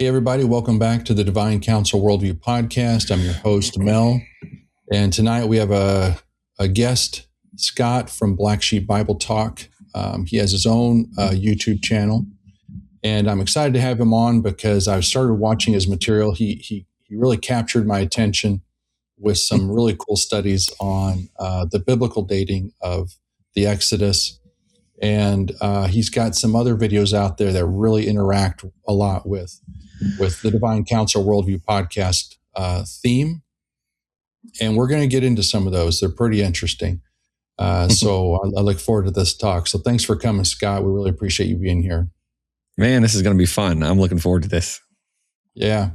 Hey, everybody. Welcome back to the Divine Counsel Worldview Podcast. I'm your host, Mel. And tonight we have a guest, Scott from Blk Shp Bible Talk. He has his own YouTube channel. And I'm excited to have him on because I started watching his material. He really captured my attention with some really cool studies on the biblical dating of the Exodus. And he's got some other videos out there that really interact a lot with the Divine Counsel Worldview Podcast theme. And we're going to get into some of those. They're pretty interesting. So I look forward to this talk. So thanks for coming, Scott. We really appreciate you being here. Man, this is going to be fun. I'm looking forward to this. Yeah.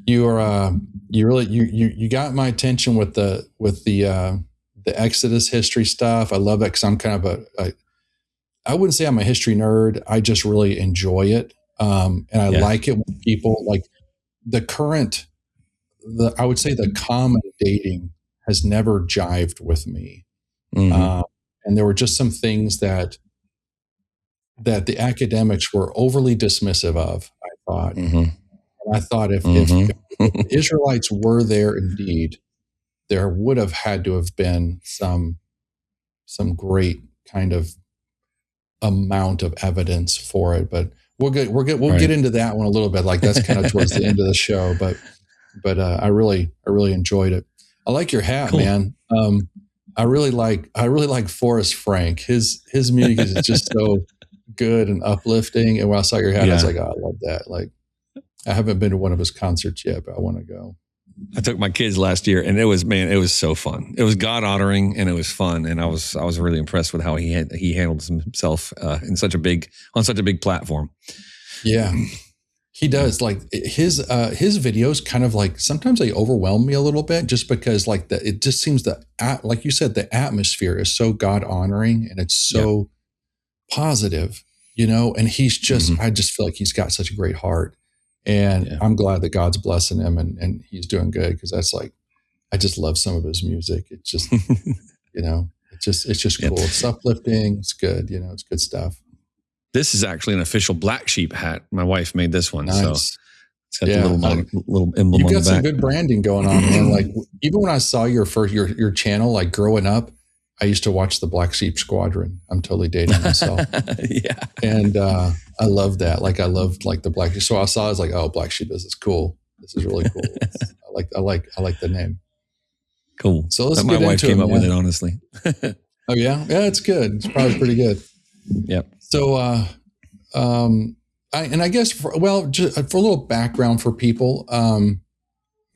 You are, you got my attention with the Exodus history stuff. I love that because I'm kind of I wouldn't say I'm a history nerd. I just really enjoy it. And I like it when people like I would say the common dating has never jived with me. Mm-hmm. And there were just some things that the academics were overly dismissive of, I thought. Mm-hmm. And I thought if the Israelites were there indeed, there would have had to have been some great kind of amount of evidence for it. But we'll get into that one a little bit. Like that's kind of towards the end of the show. But I really enjoyed it. I like your hat, cool. Man. I really like Forrest Frank. His music is just so good and uplifting. And when I saw your hat, I was like, oh, I love that. Like, I haven't been to one of his concerts yet, but I want to go. I took my kids last year, and it was so fun. It was God honoring, and it was fun, and I was really impressed with how he handled himself on such a big platform. Yeah, he does. Like his videos, kind of like sometimes they overwhelm me a little bit, just because like it just seems like you said, the atmosphere is so God honoring, and it's so positive, And he's just, I just feel like he's got such a great heart. And I'm glad that God's blessing him and he's doing good because that's like, I just love some of his music. It's just, it's just cool. It's uplifting. It's good. It's good stuff. This is actually an official Blk Shp hat. My wife made this one. Nice. So it's got the little emblem on the back. You got some good branding going on, man. Like even when I saw your channel, like growing up, I used to watch the Black Sheep Squadron. I'm totally dating myself. Yeah. And I love that. Like I loved like the Black Sheep. So I was like, oh, Black Sheep, this is cool. This is really cool. I like the name. Cool. So let's my wife came up with it, honestly. Oh yeah? Yeah, it's good. It's probably pretty good. Yep. So I guess for a little background for people,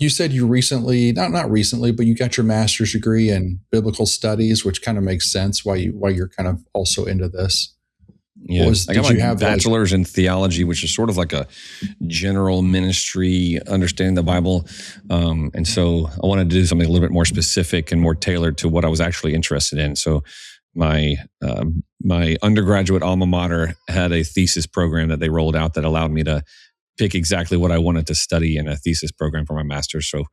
you said you recently, not recently, but you got your master's degree in biblical studies, which kind of makes sense why you're kind of also into this. Yeah, I got my bachelor's in theology, which is sort of like a general ministry understanding the Bible. And so I wanted to do something a little bit more specific and more tailored to what I was actually interested in. So my undergraduate alma mater had a thesis program that they rolled out that allowed me to pick exactly what I wanted to study in a thesis program for my master's. So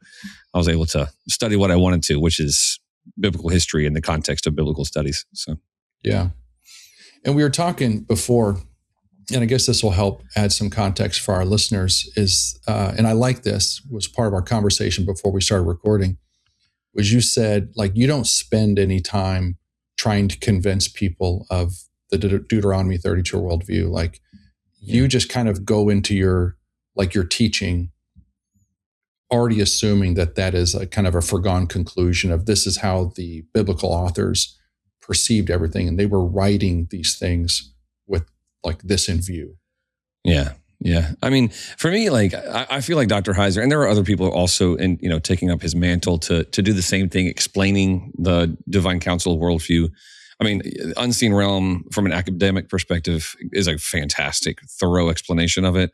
I was able to study what I wanted to, which is biblical history in the context of biblical studies. So, yeah. And we were talking before, and I guess this will help add some context for our listeners and I like this, was part of our conversation before we started recording, was you said, like, you don't spend any time trying to convince people of the Deuteronomy 32 worldview. Like, you just kind of go into your teaching already assuming that is a kind of a foregone conclusion of this is how the biblical authors perceived everything. And they were writing these things with like this in view. Yeah. Yeah. I mean, for me, like, I feel like Dr. Heiser, and there are other people also taking up his mantle to do the same thing, explaining the divine counsel worldview. I mean, Unseen Realm from an academic perspective is a fantastic, thorough explanation of it.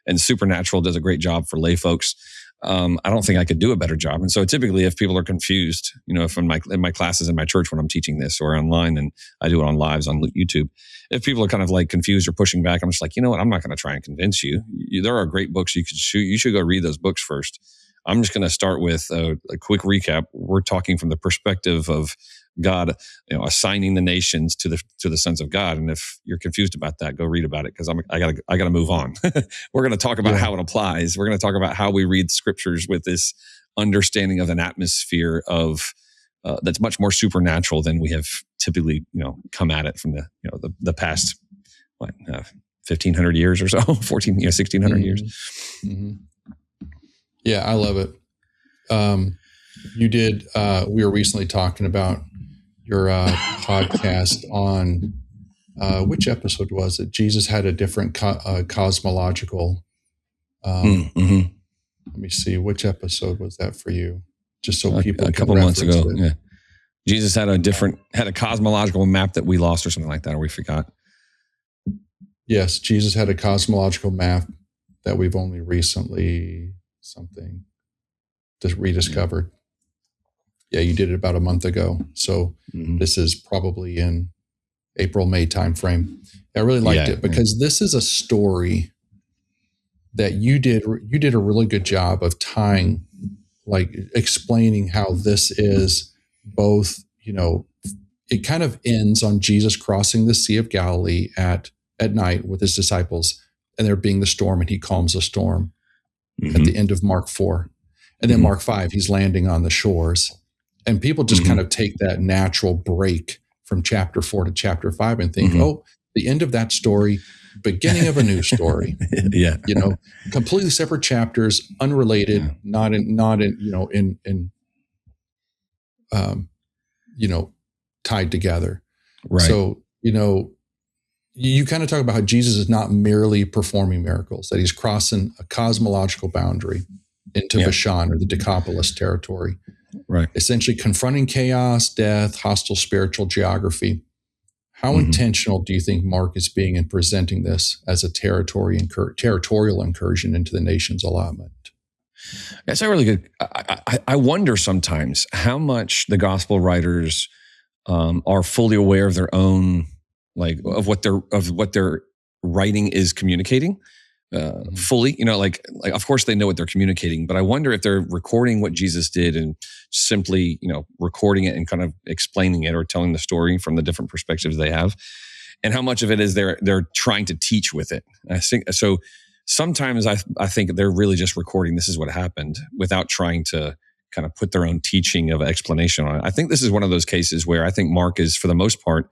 And Supernatural does a great job for lay folks. I don't think I could do a better job. And so typically if people are confused, if in my classes in my church when I'm teaching this or online, and I do it on lives on YouTube, if people are kind of like confused or pushing back, I'm just like, you know what? I'm not going to try and convince you. There are great books you could shoot. You should go read those books first. I'm just going to start with a quick recap. We're talking from the perspective of God, assigning the nations to the sons of God. And if you're confused about that, go read about it, because I gotta move on. We're going to talk about how it applies. We're going to talk about how we read scriptures with this understanding of an atmosphere of that's much more supernatural than we have typically, come at it from the past 1,500 years or so, 1,600 years. Mm-hmm. Yeah, I love it. You did. We were recently talking about your podcast on which episode was it? Jesus had a different cosmological. Let me see, which episode was that for you? Just so people. A couple months ago, yeah. Jesus had a cosmological map that we lost or something like that, or we forgot. Yes, Jesus had a cosmological map that we've only recently just rediscovered. Yeah, you did it about a month ago. So this is probably in April, May timeframe. I really liked it because this is a story that you did a really good job of tying, like explaining how this is both, it kind of ends on Jesus crossing the Sea of Galilee at night with his disciples, and there being the storm, and he calms the storm at the end of Mark 4. And then Mark 5, he's landing on the shores. And people just kind of take that natural break from chapter 4 to chapter 5 and think, the end of that story, beginning of a new story. Completely separate chapters, unrelated, not tied together. Right. So, you kind of talk about how Jesus is not merely performing miracles, that he's crossing a cosmological boundary into Bashan or the Decapolis territory. Right. Essentially confronting chaos, death, hostile spiritual geography. How intentional do you think Mark is being in presenting this as a territorial incursion into the nation's allotment? That's a really good. I wonder sometimes how much the gospel writers are fully aware of their own, like of what their writing is communicating. Fully, of course they know what they're communicating, but I wonder if they're recording what Jesus did and simply, recording it and kind of explaining it or telling the story from the different perspectives they have, and how much of it is they're trying to teach with it. I think so. Sometimes I think they're really just recording this is what happened without trying to kind of put their own teaching of explanation on it. I think this is one of those cases where I think Mark is, for the most part,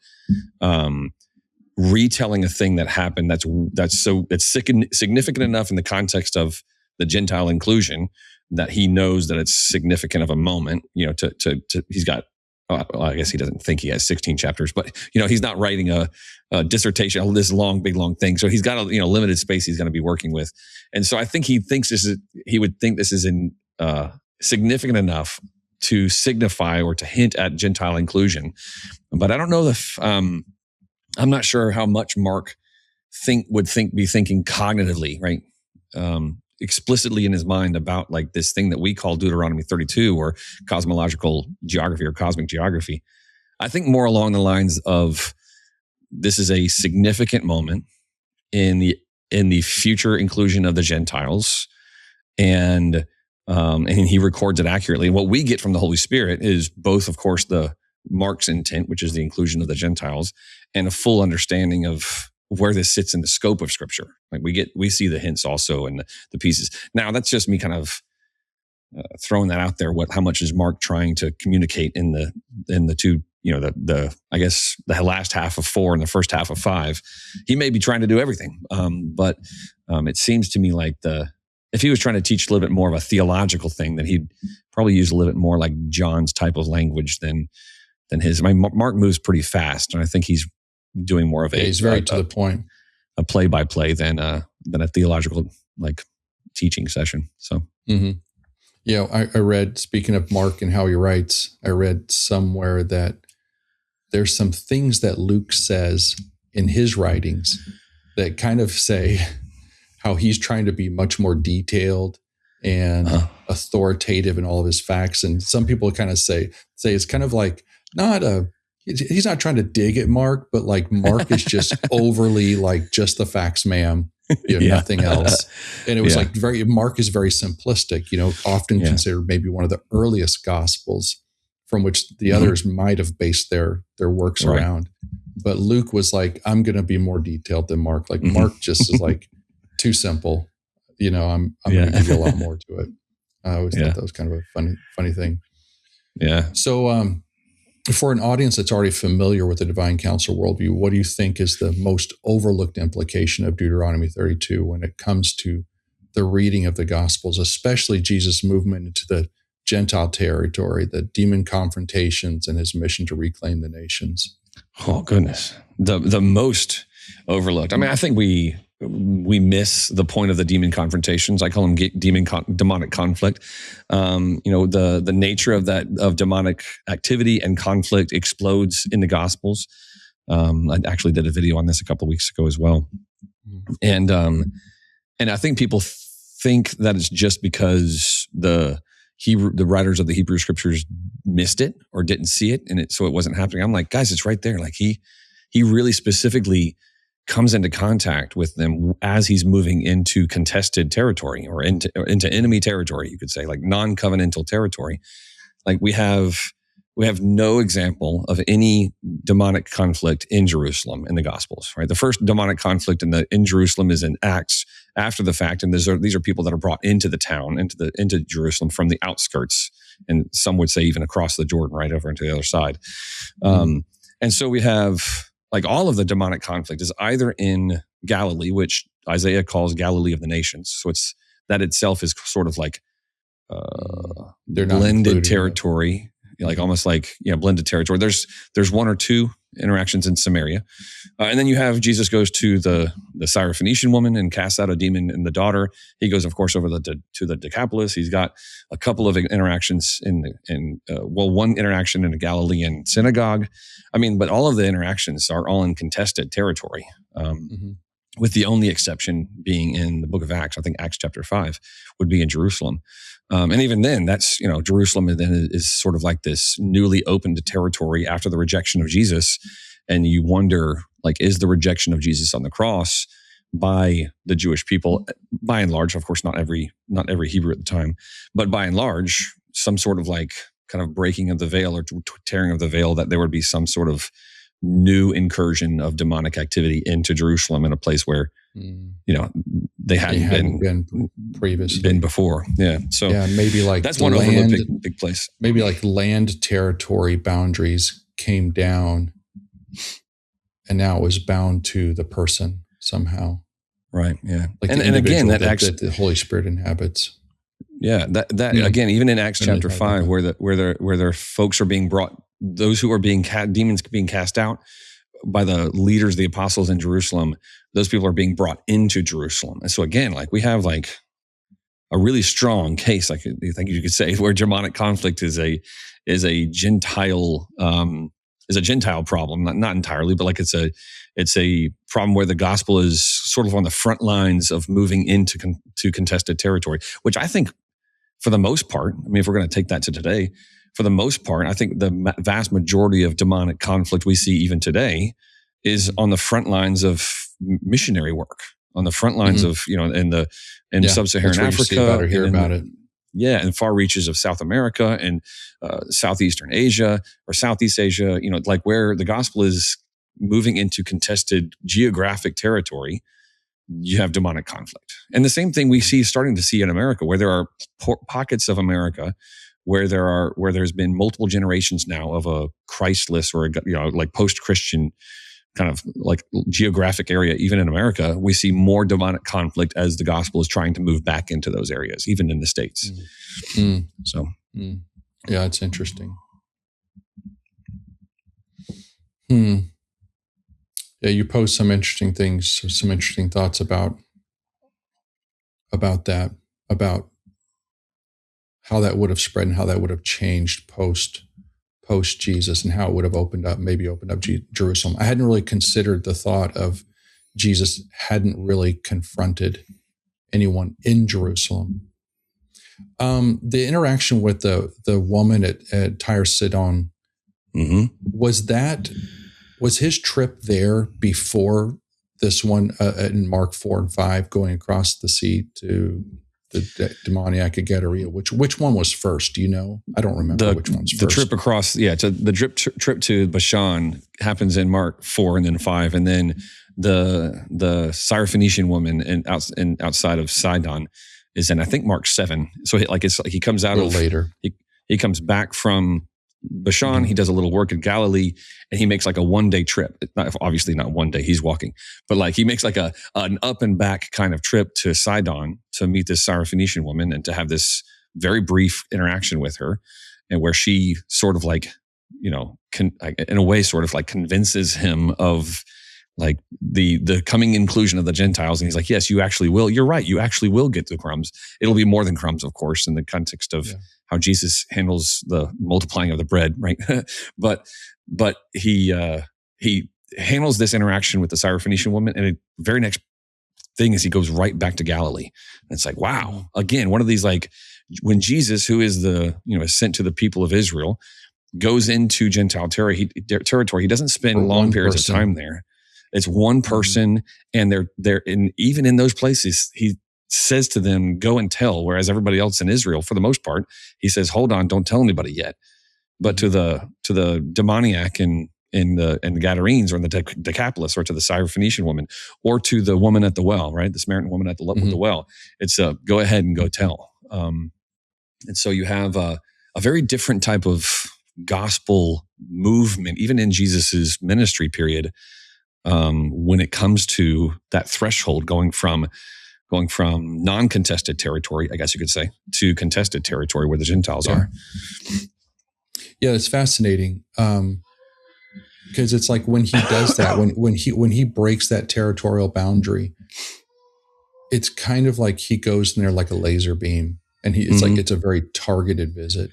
retelling a thing that happened that's significant enough in the context of the Gentile inclusion that he knows that it's significant of a moment. He's got. I guess he doesn't think he has 16 chapters, but he's not writing a dissertation, this big long thing. So he's got a limited space he's going to be working with, and so I think he would think this is significant enough to signify or to hint at Gentile inclusion. But I don't know if I'm not sure how much Mark would be thinking cognitively, right? Explicitly in his mind about like this thing that we call Deuteronomy 32 or cosmological geography or cosmic geography. I think more along the lines of this is a significant moment in the future inclusion of the Gentiles, and he records it accurately. What we get from the Holy Spirit is both, of course, the Mark's intent, which is the inclusion of the Gentiles, and a full understanding of where this sits in the scope of Scripture. Like we see the hints also in the pieces. Now that's just me kind of throwing that out there. How much is Mark trying to communicate in the two? I guess the last half of 4 and the first half of 5. He may be trying to do everything, but it seems to me like if he was trying to teach a little bit more of a theological thing, then he'd probably use a little bit more like John's type of language than his. I mean, Mark moves pretty fast, and I think he's doing more of he's very to the point, a play-by-play than a theological like teaching session. So, I read, speaking of Mark and how he writes, I read somewhere that there's some things that Luke says in his writings that kind of say how he's trying to be much more detailed and authoritative in all of his facts. And some people kind of say it's kind of like he's not trying to dig at Mark, but like Mark is just overly like just the facts, ma'am, nothing else. And it was Mark is very simplistic, often considered maybe one of the earliest gospels from which the others might have based their works around. But Luke was like, I'm going to be more detailed than Mark. Like Mark just is like too simple. I'm going to give you a lot more to it. I always thought that was kind of a funny thing. Yeah. So for an audience that's already familiar with the divine counsel worldview, what do you think is the most overlooked implication of Deuteronomy 32 when it comes to the reading of the Gospels, especially Jesus' movement into the Gentile territory, the demon confrontations, and his mission to reclaim the nations? Oh, goodness. The most overlooked. I mean, I think we miss the point of the demon confrontations. I call them demonic conflict. The nature of demonic activity and conflict explodes in the Gospels. I actually did a video on this a couple of weeks ago as well. And I think people think that it's just because the writers of the Hebrew scriptures missed it or didn't see it, and so it wasn't happening. I'm like, guys, it's right there. Like he really specifically comes into contact with them as he's moving into contested territory or into enemy territory, you could say, like non-covenantal territory. Like we have no example of any demonic conflict in Jerusalem in the Gospels, right? The first demonic conflict in Jerusalem is in Acts after the fact, and these are people that are brought into the town, into Jerusalem from the outskirts, and some would say even across the Jordan, right over into the other side. And so we have like all of the demonic conflict is either in Galilee, which Isaiah calls Galilee of the nations. So that itself is sort of like blended territory. Like almost like blended territory. There's one or two interactions in Samaria, and then you have Jesus goes to the Syrophoenician woman and casts out a demon in the daughter. He goes, of course, over to the Decapolis. He's got a couple of interactions one interaction in a Galilean synagogue. I mean, but all of the interactions are all in contested territory, with the only exception being in the book of Acts. I think Acts chapter 5 would be in Jerusalem. And even then, that's, Jerusalem then is sort of like this newly opened territory after the rejection of Jesus. And you wonder, like, is the rejection of Jesus on the cross by the Jewish people, by and large, of course, not every Hebrew at the time, but by and large, some sort of like kind of breaking of the veil or tearing of the veil, that there would be some sort of new incursion of demonic activity into Jerusalem in a place where, they hadn't been previously. Been before. Yeah. So maybe like that's one overlooked big place. Maybe like land territory boundaries came down and now it was bound to the person somehow. Right. Yeah. Like and again, that the Holy Spirit inhabits. Yeah. That again, even in Acts chapter 5, where their folks are being brought, those who are demons being cast out by the leaders, the apostles in Jerusalem, those people are being brought into Jerusalem. And so again, like we have like a really strong case, like I think you could say, where demonic conflict is a Gentile problem, not entirely, but like it's a problem where the gospel is sort of on the front lines of moving into contested territory, which I think for the most part, I mean, if we're going to take that to today, for the most part, I think the vast majority of demonic conflict we see even today is on the front lines of missionary work, on the front lines of, in sub-Saharan Africa. Hear about it. Yeah, and far reaches of South America and Southeastern Asia or Southeast Asia, like where the gospel is moving into contested geographic territory, you have demonic conflict. And the same thing we starting to see in America, where there are pockets of America where there's been multiple generations now of a Christless or like post-Christian kind of like geographic area. Even in America, we see more demonic conflict as the gospel is trying to move back into those areas, even in the States. So, yeah, it's interesting. Yeah, you post some interesting things, some interesting thoughts about that, about how that would have spread and how that would have changed post Jesus, and how it would have opened up Jerusalem. I hadn't really considered the thought of Jesus hadn't really confronted anyone in Jerusalem. The interaction with the woman at Tyre Sidon, was his trip there before this one in Mark 4 and 5, going across the sea to the demoniac at Gadara. Which one was first? Do you know? I don't remember which one's first. The trip across, trip to Bashan happens in Mark 4 and then 5, and then the Syrophoenician woman outside of Sidon is in, I think, Mark 7. So he comes out of later. He comes back from Bashan. He does a little work in Galilee, and he makes like a 1-day trip. Obviously not 1 day, he's walking, but like he makes like an up and back kind of trip to Sidon to meet this Syrophoenician woman and to have this very brief interaction with her, and where she sort of like, in a way sort of like convinces him of like the coming inclusion of the Gentiles. And he's like, yes, you actually will. You're right. You actually will get the crumbs. It'll be more than crumbs, of course, in the context of how Jesus handles the multiplying of the bread, right? but he handles this interaction with the Syrophoenician woman, and the very next thing is he goes right back to Galilee. And it's like, wow, again, one of these, like, when Jesus, who is is sent to the people of Israel, goes into Gentile territory, he doesn't spend long periods of time there. It's one person, and they're even in those places, he says to them, go and tell, whereas everybody else in Israel, for the most part, he says, hold on, don't tell anybody yet. But to the demoniac and the Gadarenes, or in the Decapolis, or to the Syrophoenician woman, or to the woman at the well, right? The Samaritan woman at the well, it's go ahead and go tell. And so you have a very different type of gospel movement, even in Jesus's ministry period, when it comes to that threshold, going from non-contested territory, I guess you could say, to contested territory where the Gentiles are. Yeah, it's fascinating. Because it's like when he does that, when he breaks that territorial boundary, it's kind of like he goes in there like a laser beam, and it's like it's a very targeted visit.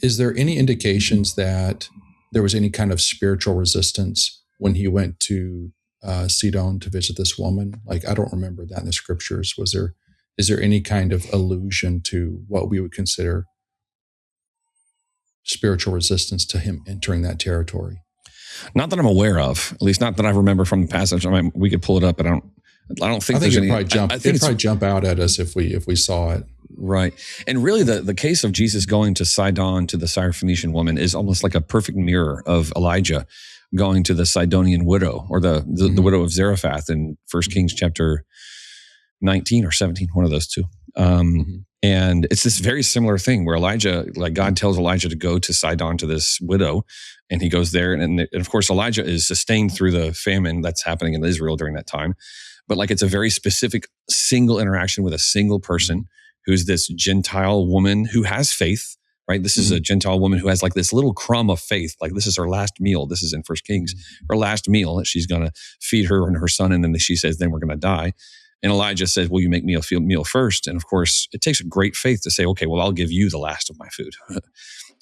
Is there any indications that there was any kind of spiritual resistance when he went to Sidon to visit this woman? Like, I don't remember that in the scriptures. Is there any kind of allusion to what we would consider spiritual resistance to him entering that territory? Not that I'm aware of, at least not that I remember from the passage. I mean, we could pull it up, but I don't think there's any. It'd probably jump out at us if we saw it. Right. And really the case of Jesus going to Sidon to the Syrophoenician woman is almost like a perfect mirror of Elijah going to the Sidonian widow, or the widow of Zarephath in 1 Kings chapter 19 or 17, one of those two. And it's this very similar thing where Elijah, like God tells Elijah to go to Sidon to this widow, and he goes there. And of course, Elijah is sustained through the famine that's happening in Israel during that time. But like, it's a very specific single interaction with a single person who's this Gentile woman who has faith, right? This is a Gentile woman who has like this little crumb of faith. Like, this is her last meal. This is in 1 Kings, her last meal that she's going to feed her and her son. And then she says, then we're going to die. And Elijah says, will you make me a meal first? And of course, it takes a great faith to say, okay, well, I'll give you the last of my food.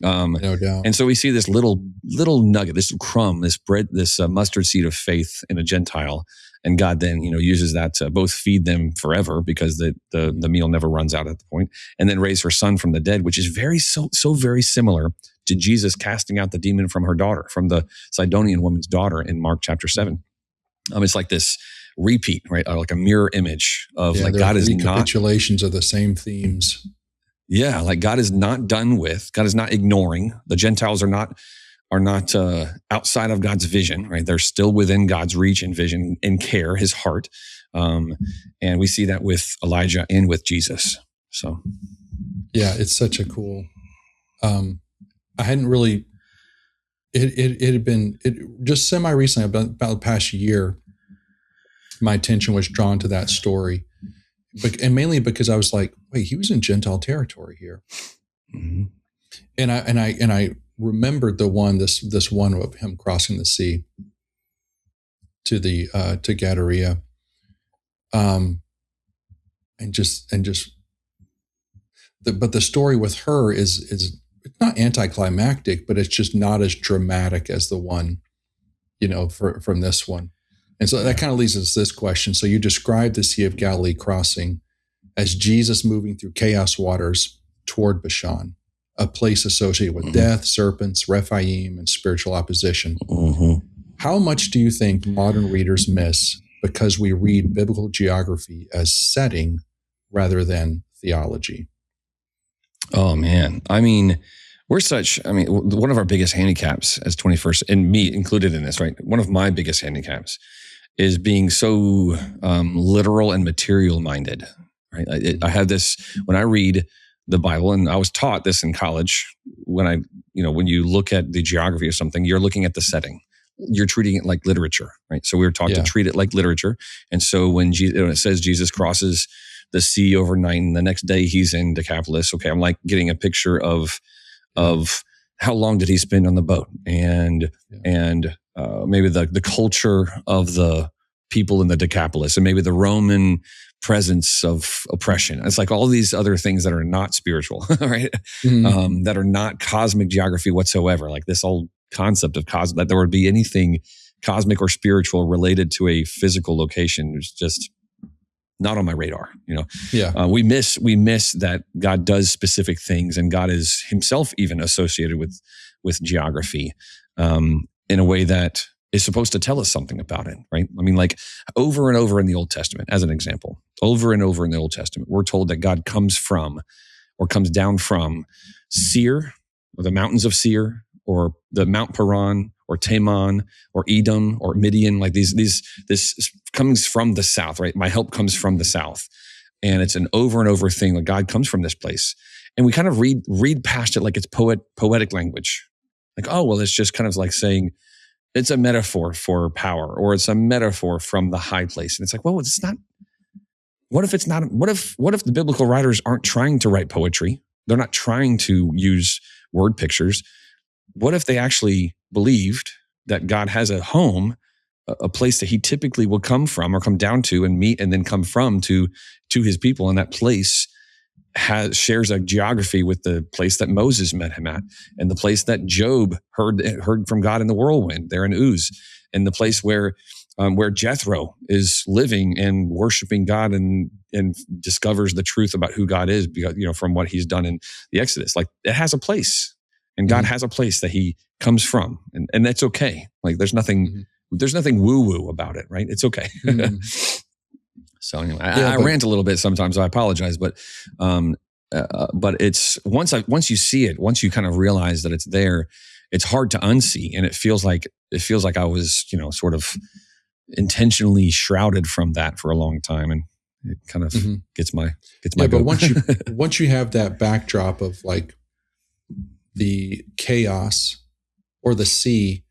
No doubt. And so we see this little nugget, this crumb, this bread, this mustard seed of faith in a Gentile. And God then, uses that to both feed them forever, because the meal never runs out at the point, and then raise her son from the dead, which is very similar to Jesus casting out the demon from her daughter, from the Sidonian woman's daughter in Mark chapter 7. It's like this repeat, right? Like a mirror image of like God is not recapitulations of the same themes. Yeah, like God is not done with. God is not ignoring. The Gentiles are not outside of God's vision, right? They're still within God's reach and vision and care, his heart. And we see that with Elijah and with Jesus. So, yeah, it's such a cool, I hadn't really, it had been just semi-recently, about the past year, my attention was drawn to that story. And mainly because I was like, wait, he was in Gentile territory here. And I remembered this one of him crossing the sea to Gadara, but the story with her is not anticlimactic, but it's just not as dramatic as the one, from this one. And so that kind of leads us to this question. So you described the Sea of Galilee crossing as Jesus moving through chaos waters toward Bashan, a place associated with death, serpents, Rephaim, and spiritual opposition. How much do you think modern readers miss because we read biblical geography as setting rather than theology. Oh man. I mean, one of our biggest handicaps as 21st, and me included in this, right? One of my biggest handicaps is being so literal and material minded, right? I have this, when I read the Bible, and I was taught this in college, when you look at the geography of something, you're looking at the setting. You're treating it like literature, right? So we were taught to treat it like literature. And so when it says Jesus crosses the sea overnight and the next day he's in Decapolis, okay, I'm like getting a picture of how long did he spend on the boat, and maybe the culture of the people in the Decapolis, and maybe the Roman presence of oppression. It's like all these other things that are not spiritual, right? Mm-hmm. That are not cosmic geography whatsoever. Like this whole concept of that there would be anything cosmic or spiritual related to a physical location is just not on my radar. We miss that God does specific things, and God is himself even associated with geography in a way that is supposed to tell us something about it, right? I mean, like over and over in the Old Testament, as an example, over and over in the Old Testament, we're told that God comes from or comes down from Seir, or the mountains of Seir, or the Mount Paran, or Teman, or Edom, or Midian. Like this comes from the south, right? My help comes from the south. And it's an over and over thing that God comes from this place. And we kind of read past it like it's poetic language. Like, oh, well, it's just kind of like saying, it's a metaphor for power, or it's a metaphor from the high place. And it's like, well, it's not. What if it's not? What if the biblical writers aren't trying to write poetry? They're not trying to use word pictures. What if they actually believed that God has a home, a place that he typically will come from or come down to and meet and then come from to his people, and that place shares a geography with the place that Moses met him at, and the place that Job heard from God in the whirlwind there in Uz, and the place where Jethro is living and worshiping God and discovers the truth about who God is, because, from what he's done in the Exodus. Like, it has a place, and God has a place that he comes from, and that's okay. Like, there's nothing woo woo about it, right? It's okay. So anyway, I rant a little bit sometimes. I apologize, but it's once you see it, once you kind of realize that it's there, it's hard to unsee, and it feels like I was, sort of intentionally shrouded from that for a long time, and it kind of gets my. But once you have that backdrop of like the chaos or the sea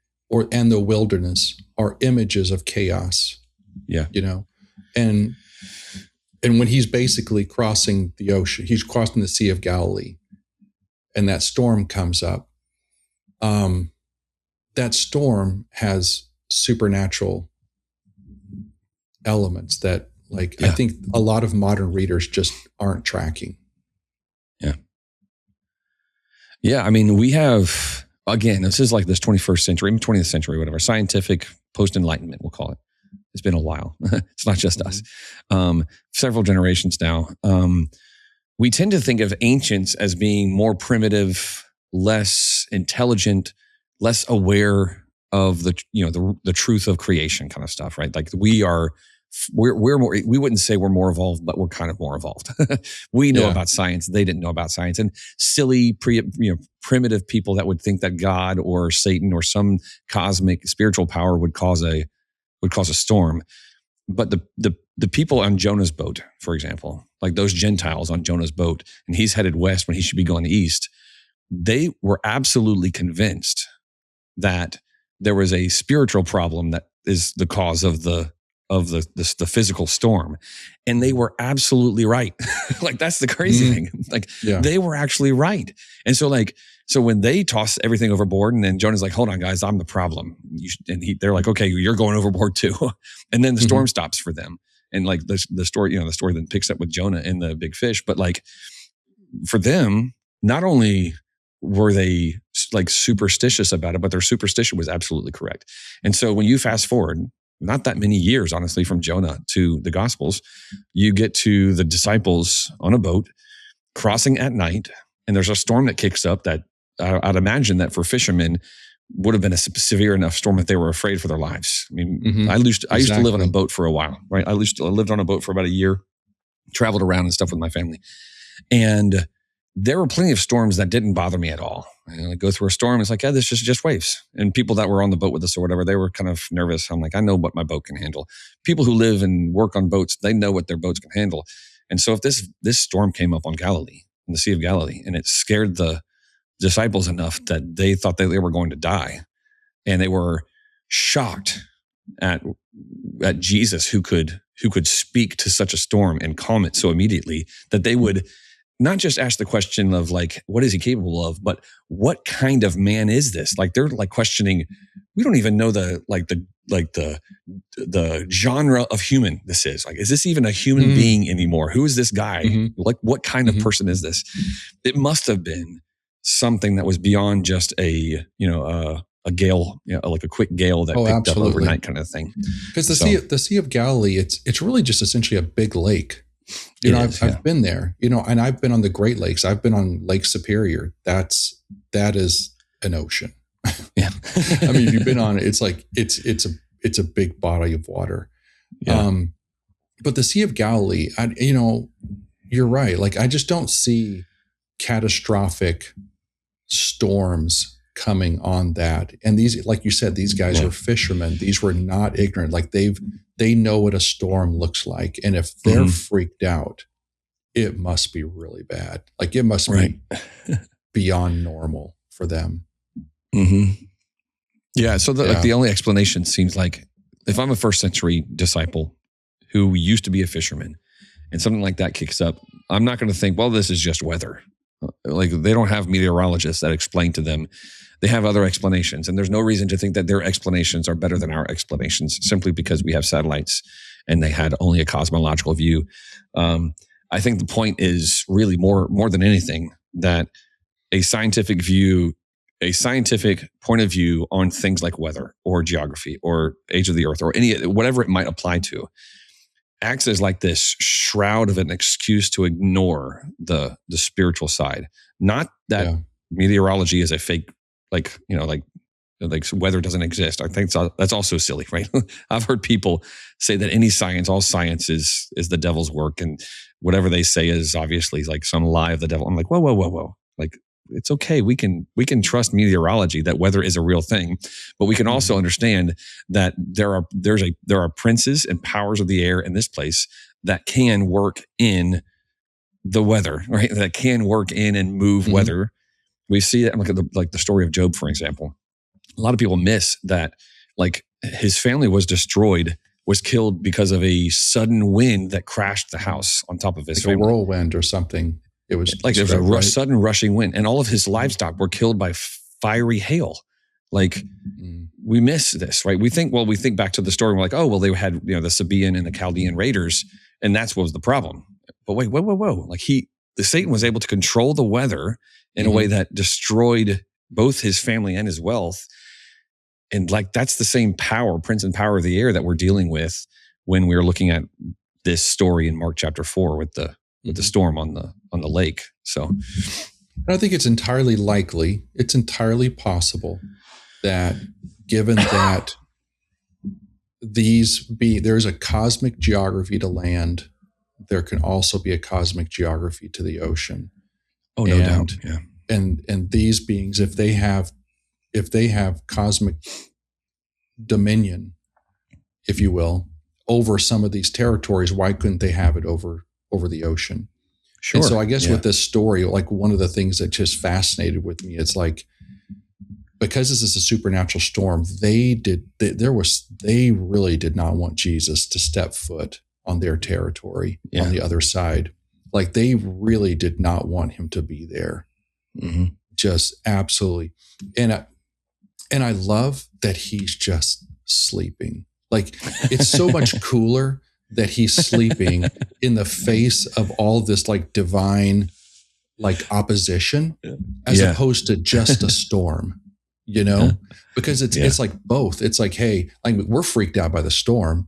and the wilderness are images of chaos. Yeah, And when he's basically crossing the ocean, he's crossing the Sea of Galilee, and that storm comes up. That storm has supernatural elements that, I think a lot of modern readers just aren't tracking. Yeah. Yeah. I mean, we have, again, this is like this 21st century, 20th century, whatever, scientific post-enlightenment, we'll call it. It's been a while. It's not just us. Several generations now. We tend to think of ancients as being more primitive, less intelligent, less aware of the truth of creation kind of stuff, right? Like we're more, we wouldn't say we're more evolved, but we're kind of more evolved. We know about science. They didn't know about science. And silly, primitive people that would think that God or Satan or some cosmic spiritual power would cause a storm. But the people on Jonah's boat, for example, like those Gentiles on Jonah's boat, and he's headed west when he should be going east, they were absolutely convinced that there was a spiritual problem that is the cause of the physical storm. And they were absolutely right. Like, that's the crazy thing. Like, they were actually right. And so when they toss everything overboard, and then Jonah's like, hold on, guys, I'm the problem. They're like, okay, you're going overboard too. And then the storm stops for them. And like the story then picks up with Jonah and the big fish. But like, for them, not only were they like superstitious about it, but their superstition was absolutely correct. And so when you fast forward, not that many years, honestly, from Jonah to the Gospels, you get to the disciples on a boat crossing at night, and there's a storm that kicks up that I'd imagine that for fishermen would have been a severe enough storm that they were afraid for their lives. I mean, I used to live on a boat for a while, right? I lived on a boat for about a year, traveled around and stuff with my family. And there were plenty of storms that didn't bother me at all. I go through a storm, it's like, yeah, this is just waves. And people that were on the boat with us or whatever, they were kind of nervous. I'm like, I know what my boat can handle. People who live and work on boats, they know what their boats can handle. And so if this storm came up on Galilee, in the Sea of Galilee, and it scared the disciples enough that they thought that they were going to die, and they were shocked at Jesus who could speak to such a storm and calm it so immediately, that they would not just ask the question of like, what is he capable of, but what kind of man is this? Like they're like questioning, we don't even know the genre of human this is. Like, is this even a human being anymore? Who is this guy? Like, what kind of person is this? It must have been something that was beyond just a gale, like a quick gale that picked up overnight kind of thing. Because the Sea of Galilee, it's really just essentially a big lake. I've been there, and I've been on the Great Lakes. I've been on Lake Superior. That is an ocean. Yeah. I mean, if you've been on it, it's like, it's a big body of water. Yeah. But the Sea of Galilee, you're right. Like, I just don't see catastrophic storms coming on that. And these, like you said, these guys are fishermen. These were not ignorant. Like they know what a storm looks like. And if they're freaked out, it must be really bad. Like it must be beyond normal for them. Yeah. So the only explanation seems like, if I'm a first century disciple who used to be a fisherman and something like that kicks up, I'm not going to think, well, this is just weather. Like they don't have meteorologists that explain to them. They have other explanations, and there's no reason to think that their explanations are better than our explanations simply because we have satellites and they had only a cosmological view. I think the point is really more than anything that a scientific point of view on things like weather or geography or age of the earth or whatever it might apply to acts as like this shroud of an excuse to ignore the spiritual side. Not that meteorology is a fake, like weather doesn't exist. I think that's also silly, right? I've heard people say that all science is the devil's work, and whatever they say is obviously like some lie of the devil. I'm like, whoa. Like, it's okay. We can trust meteorology, that weather is a real thing, but we can also understand that there are princes and powers of the air in this place that can work in the weather, right? That can work in and move weather. We see that like the story of Job, for example. A lot of people miss that, like, his family was killed because of a sudden wind that crashed the house on top of his family. A whirlwind or something. It was like there was a sudden rushing wind, and all of his livestock were killed by fiery hail. Like we miss this, right? We think back to the story. We're like, oh, well, they had the Sabaean and the Chaldean raiders, and that's what was the problem. But wait, whoa! Like Satan was able to control the weather in a way that destroyed both his family and his wealth, and like that's the same power, prince and power of the air, that we're dealing with when we're looking at this story in Mark chapter 4 with the storm on the lake. So I think it's entirely likely, it's entirely possible that given that there's a cosmic geography to land, there can also be a cosmic geography to the ocean. Oh, no doubt. Yeah. And these beings, if they have cosmic dominion, if you will, over some of these territories, why couldn't they have it over the ocean? Sure. And so I guess with this story, like one of the things that just fascinated with me, it's like, because this is a supernatural storm, they really did not want Jesus to step foot on their territory on the other side. Like they really did not want him to be there. Just absolutely. And I love that he's just sleeping. Like it's so much cooler that he's sleeping in the face of all this like divine, like opposition, as opposed to just a storm, because it's like both. It's like, hey, like we're freaked out by the storm,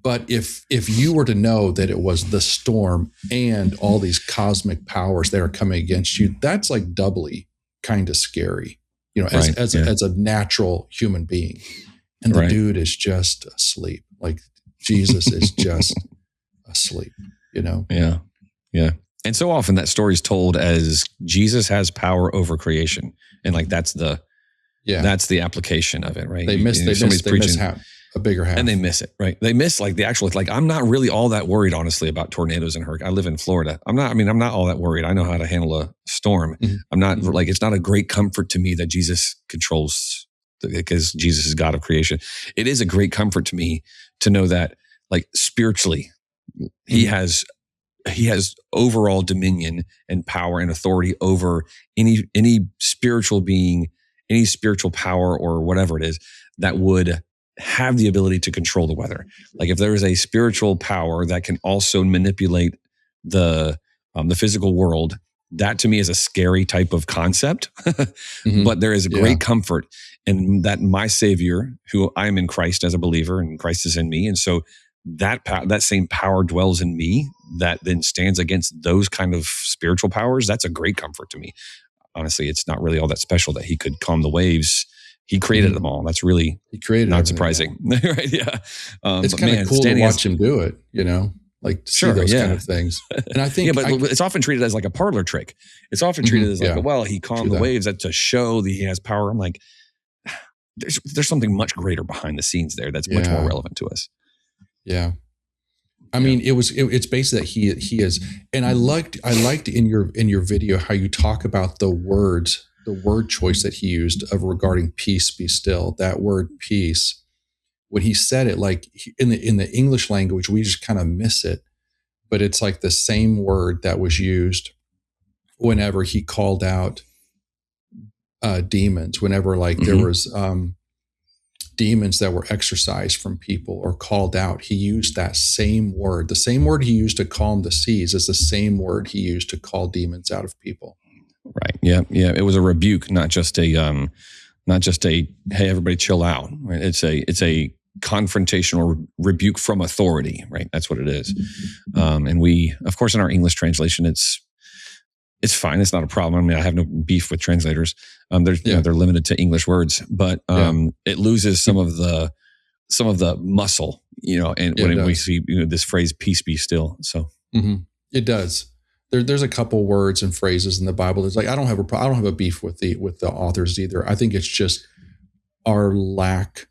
but if you were to know that it was the storm and all these cosmic powers that are coming against you, that's like doubly kind of scary, as a natural human being. And the dude is just asleep. Like Jesus is just asleep, Yeah. Yeah. And so often that story is told as Jesus has power over creation. And like, that's the application of it, right? They miss a bigger half. And they miss it, right? They miss like the actual, like, I'm not really all that worried, honestly, about tornadoes and hurricanes. I live in Florida. I'm not all that worried. I know how to handle a storm. Mm-hmm. I'm not like, it's not a great comfort to me that Jesus controls, because Jesus is God of creation. It is a great comfort to me to know that, like, spiritually, he has overall dominion and power and authority over any spiritual being, any spiritual power or whatever it is that would have the ability to control the weather. Like, if there is a spiritual power that can also manipulate the physical world, that to me is a scary type of concept. But there is a great comfort in that my Savior, who I am in Christ as a believer, and Christ is in me, and so that same power dwells in me, that then stands against those kind of spiritual powers. That's a great comfort to me. Honestly, it's not really all that special that he could calm the waves. He created them all. That's really not surprising. Right? Yeah. It's kind of cool to watch him do it, like to see those kind of things. And I think, but it's often treated as like a parlor trick. It's often treated as like, well, he calmed the waves to show that he has power. I'm like, there's something much greater behind the scenes there that's much more relevant to us. Yeah. I mean, it's basically that he is, and I liked in your video how you talk about the word choice that he used of regarding peace be still. That word peace, when he said it, like in the English language, we just kind of miss it, but it's like the same word that was used whenever he called out demons, whenever like there was demons that were exorcised from people or called out. He used that same word. The same word he used to calm the seas is the same word he used to call demons out of people. Right. Yeah. Yeah. It was a rebuke, not just a hey, everybody chill out. Right? It's a confrontational rebuke from authority. Right. That's what it is. And we, of course, in our English translation, it's fine. It's not a problem. I mean, I have no beef with translators. They're limited to English words, but it loses some of the muscle, and when we see this phrase "peace be still." So it does. There's a couple words and phrases in the Bible that's like I don't have a beef with the authors either. I think it's just our lack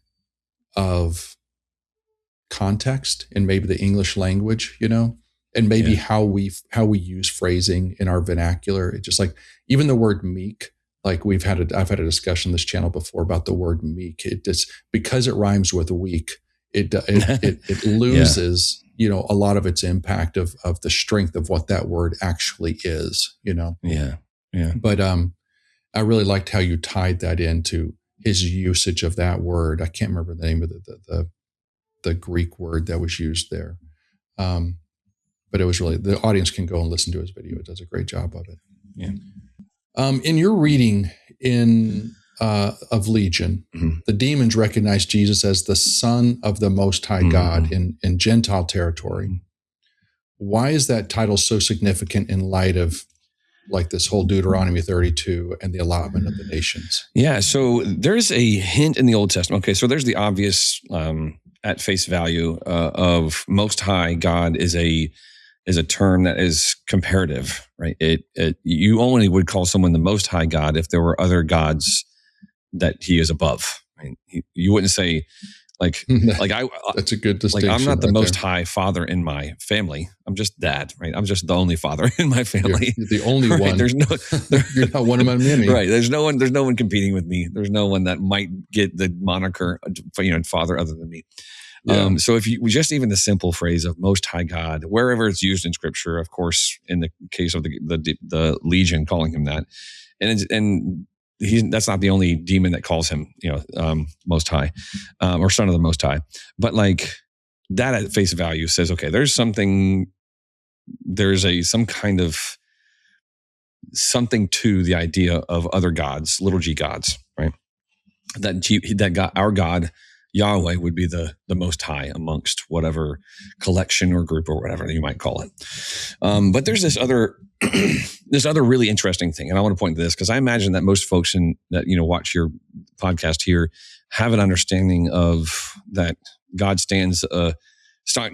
of context in maybe the English language, and maybe how we use phrasing in our vernacular. It's just like even the word meek. Like I've had a discussion on this channel before about the word meek. It just, because it rhymes with weak, it loses a lot of its impact of the strength of what that word actually is. Yeah. But I really liked how you tied that into his usage of that word. I can't remember the name of the Greek word that was used there. But it was really, the audience can go and listen to his video. It does a great job of it. Yeah. In your reading of Legion, the demons recognize Jesus as the Son of the Most High God in Gentile territory. Why is that title so significant in light of like this whole Deuteronomy 32 and the allotment of the nations? Yeah, so there's a hint in the Old Testament. Okay, so there's the obvious at face value of Most High God is a term that is comparative, right? You only would call someone the Most High God if there were other gods that he is above. Right? You wouldn't say like that's a good distinction. Like I'm not the Most High Father in my family. I'm just Dad, right? I'm just the only father in my family. You're the only right? one. There's no, you're not one among many. Right? There's no one competing with me. There's no one that might get the moniker, father other than me. Yeah. So if you just even the simple phrase of Most High God, wherever it's used in Scripture, of course, in the case of the Legion calling him that, and that's not the only demon that calls him, Most High, or Son of the Most High, but like that at face value says, okay, there's some kind of something to the idea of other gods, little g gods, right? That God, our God, Yahweh, would be the Most High amongst whatever collection or group or whatever you might call it. But there's this other really interesting thing, and I want to point to this because I imagine that most folks that watch your podcast here have an understanding of that God stands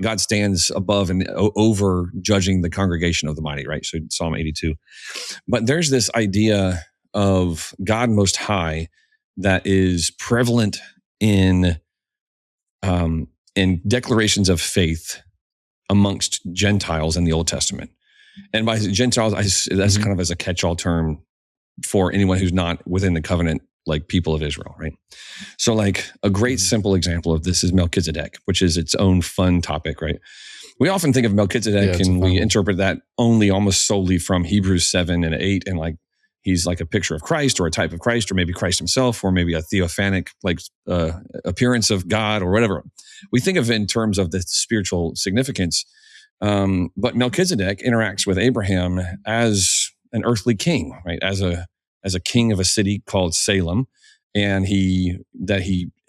God stands above and over judging the congregation of the mighty, right? So Psalm 82. But there's this idea of God Most High that is prevalent in declarations of faith amongst Gentiles in the Old Testament. And by Gentiles, that's kind of as a catch-all term for anyone who's not within the covenant, like people of Israel, right? So like a great simple example of this is Melchizedek, which is its own fun topic, right? We often think of Melchizedek and we interpret that only almost solely from Hebrews 7 and 8, and like he's like a picture of Christ or a type of Christ, or maybe Christ himself, or maybe a theophanic like appearance of God or whatever. We think of it in terms of the spiritual significance. But Melchizedek interacts with Abraham as an earthly king, right? As a king of a city called Salem, and he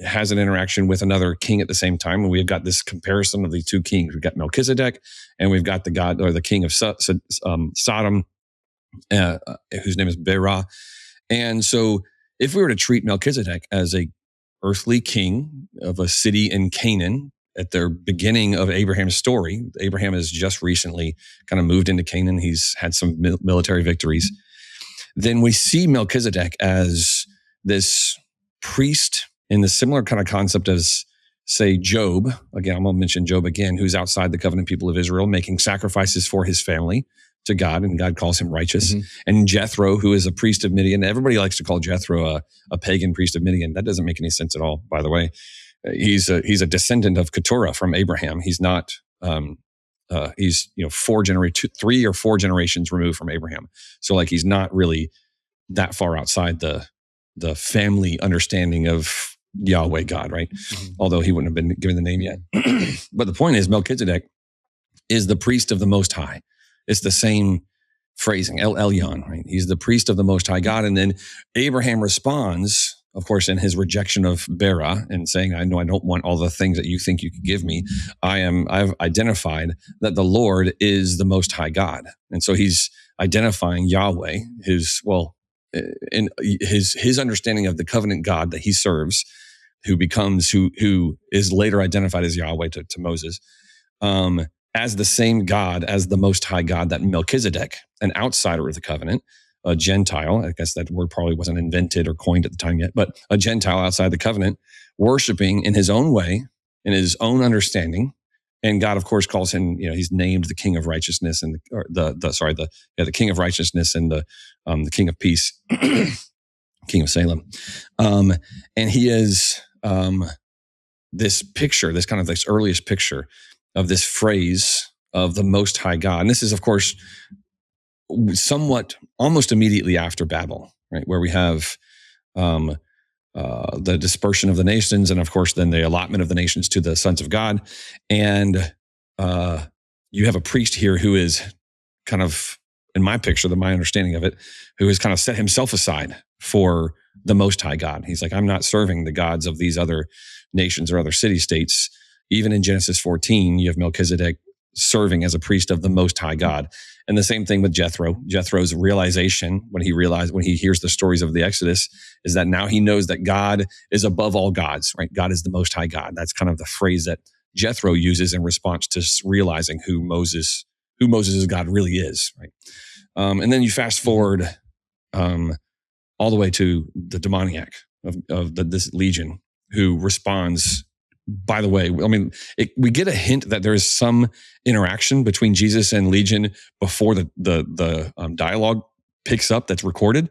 has an interaction with another king at the same time. And we've got this comparison of the two kings. We've got Melchizedek, and we've got the god or the king of Sodom, whose name is Berah. And so, if we were to treat Melchizedek as a earthly king of a city in Canaan at the beginning of Abraham's story, Abraham has just recently kind of moved into Canaan. He's had some military victories. Then we see Melchizedek as this priest in the similar kind of concept as, say, Job. Again, I'm going to mention Job again, who's outside the covenant people of Israel, making sacrifices for his family to God, and God calls him righteous. And Jethro, who is a priest of Midian. Everybody likes to call Jethro a pagan priest of Midian. That doesn't make any sense at all, by the way. He's a descendant of Keturah from Abraham. He's not. He's 3 or 4 generations removed from Abraham. So like he's not really that far outside the family understanding of Yahweh God, right? Although he wouldn't have been given the name yet. But the point is, Melchizedek is the priest of the Most High. It's the same phrasing, El Elyon, right? He's the priest of the Most High God. And then Abraham responds, of course, in his rejection of Berah and saying, I know I don't want all the things that you think you could give me. I've identified that the Lord is the Most High God. And so he's identifying Yahweh, his understanding of the covenant God that he serves, who is later identified as Yahweh to Moses, as the same God, as the Most High God that Melchizedek, an outsider of the covenant, a Gentile, I guess that word probably wasn't invented or coined at the time yet, but a Gentile outside the covenant, worshiping in his own way, in his own understanding. And God, of course, calls him, he's named the King of Righteousness and the King of Righteousness and the King of Peace, King of Salem. And he is this picture, this earliest picture of this phrase of the Most High God. And this is, of course, somewhat almost immediately after Babel, right? Where we have the dispersion of the nations, and of course, then the allotment of the nations to the sons of God. And you have a priest here who is kind of, in my picture, my understanding of it, who has kind of set himself aside for the Most High God. He's like, I'm not serving the gods of these other nations or other city-states. Even in Genesis 14, you have Melchizedek serving as a priest of the Most High God. And the same thing with Jethro. Jethro's realization when he hears the stories of the Exodus is that now he knows that God is above all gods, right? God is the Most High God. That's kind of the phrase that Jethro uses in response to realizing who Moses' God really is, right? And then you fast forward all the way to the demoniac of this legion who responds. By the way, we get a hint that there is some interaction between Jesus and Legion before the dialogue picks up that's recorded,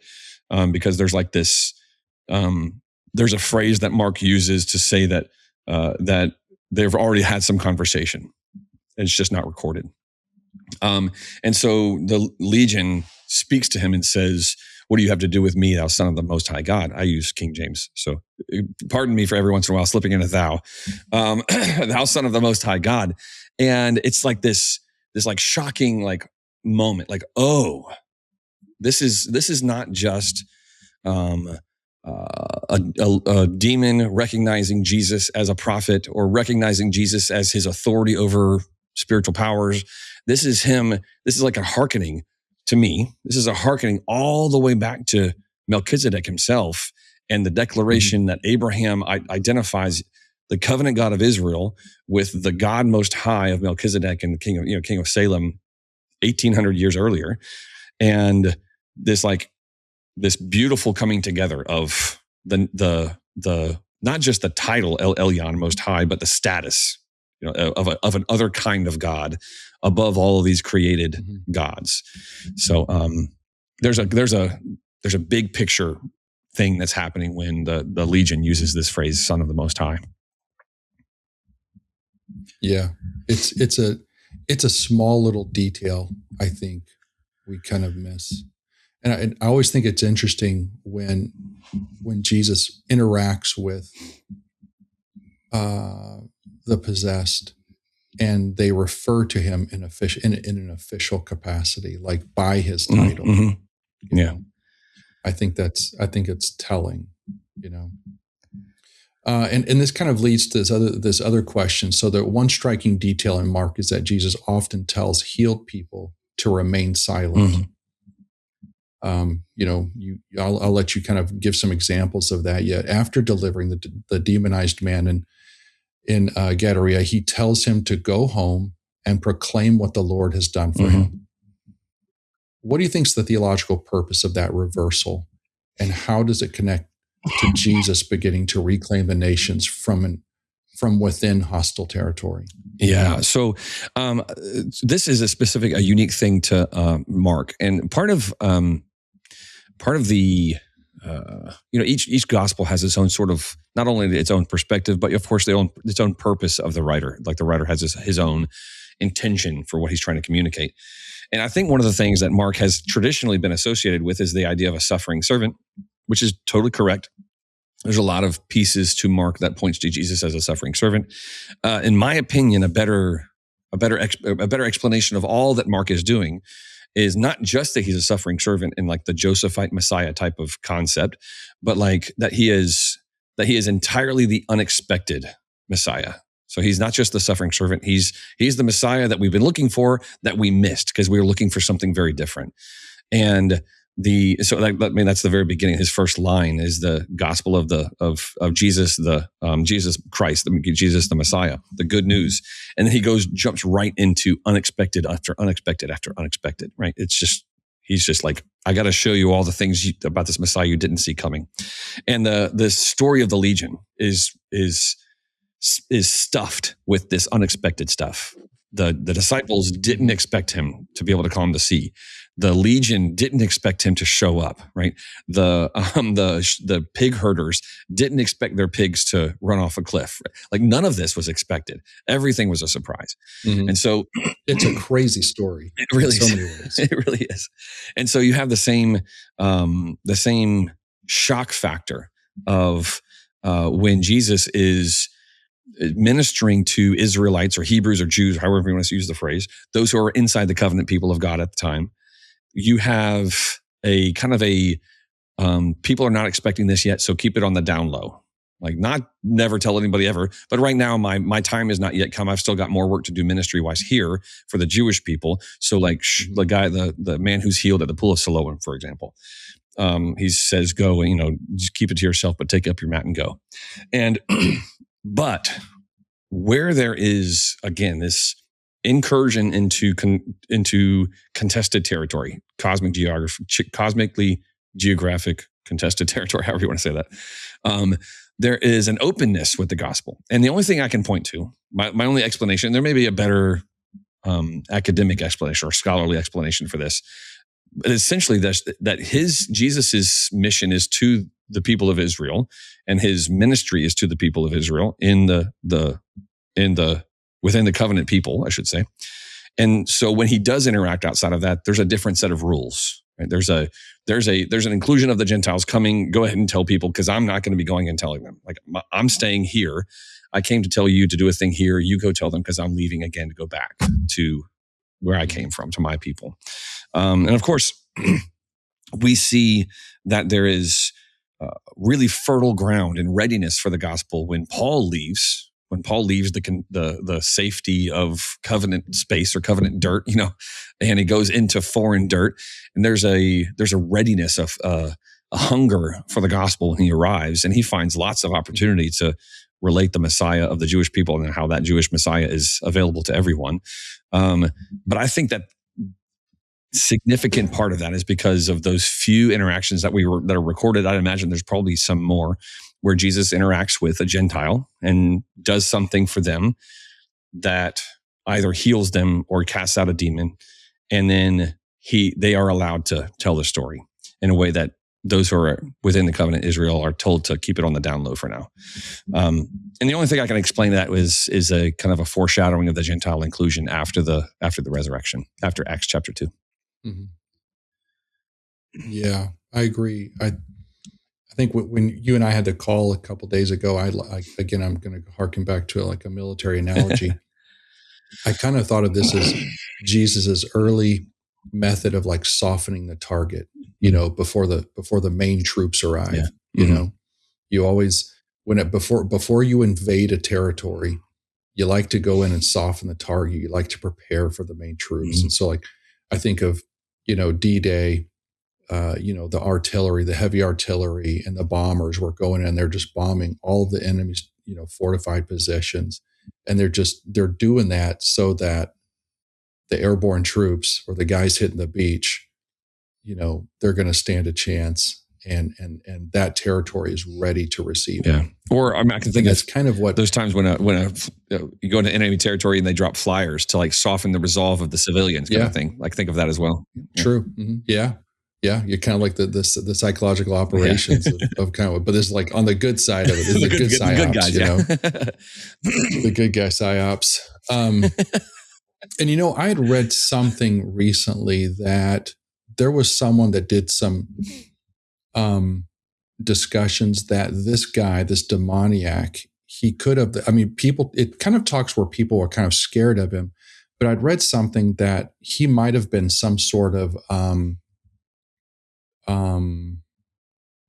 because there's like this. There's a phrase that Mark uses to say that they've already had some conversation, and it's just not recorded. And so the Legion speaks to him and says, "What do you have to do with me, thou son of the Most High God?" I use King James, so pardon me for every once in a while slipping into thou. Thou son of the Most High God. And it's like this like shocking like moment, like, oh, this is not just a demon recognizing Jesus as a prophet or recognizing Jesus as his authority over spiritual powers. This is him. This is like a hearkening. To me, this is a hearkening all the way back to Melchizedek himself and the declaration that Abraham identifies the covenant God of Israel with the God Most High of Melchizedek and the king of Salem 1800 years earlier. And this beautiful coming together of the not just the title El Elyon, Most High, but the status, of an other kind of God above all of these created gods. So there's a big picture thing that's happening when the Legion uses this phrase, Son of the Most High. Yeah, it's a small little detail I think we kind of miss, and I always think it's interesting when Jesus interacts with the possessed, and they refer to him in an official capacity, like by his title. Mm-hmm. Yeah, I think it's telling, and this kind of leads to this other question. So the one striking detail in Mark is that Jesus often tells healed people to remain silent. I'll let you kind of give some examples of that. Yet after delivering the demonized man in Gadara, he tells him to go home and proclaim what the Lord has done for him. What do you think is the theological purpose of that reversal, and how does it connect to Jesus beginning to reclaim the nations from within hostile territory? Yeah. So this is a unique thing to Mark, and part of the each gospel has its own sort of, not only its own perspective, but of course its own purpose of the writer. Like the writer has his own intention for what he's trying to communicate. And I think one of the things that Mark has traditionally been associated with is the idea of a suffering servant, which is totally correct. There's a lot of pieces to Mark that points to Jesus as a suffering servant. In my opinion, a better explanation of all that Mark is doing is not just that he's a suffering servant in like the Josephite Messiah type of concept, but like that he is entirely the unexpected Messiah. So he's not just the suffering servant. He's the Messiah that we've been looking for, that we missed because we were looking for something very different. And that's the very beginning. His first line is the gospel of Jesus, Jesus Christ, Jesus the Messiah, the good news. And then he jumps right into unexpected after unexpected after unexpected. Right? He's just like, I got to show you all the things about this Messiah you didn't see coming. And the story of the Legion is stuffed with this unexpected stuff. The disciples didn't expect him to be able to calm the sea. The Legion didn't expect him to show up, right? The pig herders didn't expect their pigs to run off a cliff. Like none of this was expected. Everything was a surprise. And so it's a crazy story. It really in so is. many ways. It really is. And so you have the same shock factor of when Jesus is ministering to Israelites or Hebrews or Jews, however you want to use the phrase, those who are inside the covenant people of God at the time. You have a kind of people are not expecting this yet, so keep it on the down low. Like never tell anybody ever, but right now my time has not yet come. I've still got more work to do ministry-wise here for the Jewish people. So like the man who's healed at the pool of Siloam, for example, he says, go, just keep it to yourself, but take up your mat and go. And but where there is, again, this incursion into contested territory, cosmically geographic contested territory, however you want to say that, there is an openness with the gospel. And the only thing I can point to, my only explanation, there may be a better academic explanation or scholarly explanation for this, but essentially that Jesus's mission is to the people of Israel, and his ministry is to the people of Israel within the covenant people, I should say. And so when he does interact outside of that, there's a different set of rules. Right? There's an inclusion of the Gentiles coming. Go ahead and tell people, because I'm not going to be going and telling them. Like I'm staying here. I came to tell you to do a thing here. You go tell them, because I'm leaving again to go back to where I came from, to my people. And of course, we see that there is really fertile ground and readiness for the gospel when Paul leaves the safety of covenant space or covenant dirt, and he goes into foreign dirt. And there's a readiness of a hunger for the gospel when he arrives, and he finds lots of opportunity to relate the Messiah of the Jewish people and how that Jewish Messiah is available to everyone. But I think that significant part of that is because of those few interactions that are recorded. I'd imagine there's probably some more where Jesus interacts with a Gentile and does something for them that either heals them or casts out a demon. And then they are allowed to tell the story in a way that those who are within the covenant Israel are told to keep it on the down low for now. And the only thing I can explain that is a kind of a foreshadowing of the Gentile inclusion after the resurrection, after Acts chapter 2. Mm-hmm. Yeah, I agree. I think when you and I had the call a couple of days ago, I'm going to harken back to like a military analogy. I kind of thought of this as Jesus's early method of like softening the target, before the main troops arrive. Yeah. You Mm-hmm. know, you always before you invade a territory, you like to go in and soften the target. You like to prepare for the main troops. Mm-hmm. And so like I think of D-Day, the artillery, the heavy artillery and the bombers were going in, they're just bombing all of the enemy's, fortified positions. And they're doing that so that the airborne troops or the guys hitting the beach, they're going to stand a chance and that territory is ready to receive Yeah. them. Or I can think that's kind of what those times when you go into enemy territory and they drop flyers to like soften the resolve of the civilians kind of thing. Like think of that as well. True. Mm-hmm. Yeah. Yeah. You're kind of like the psychological operations of kind of, but this is like on the good side of it. Is the good psyops, good guys, the good guy psyops. And I had read something recently that there was someone that did some discussions that this guy, this demoniac, he could have, people, it kind of talks where people are kind of scared of him, but I'd read something that he might have been some sort of,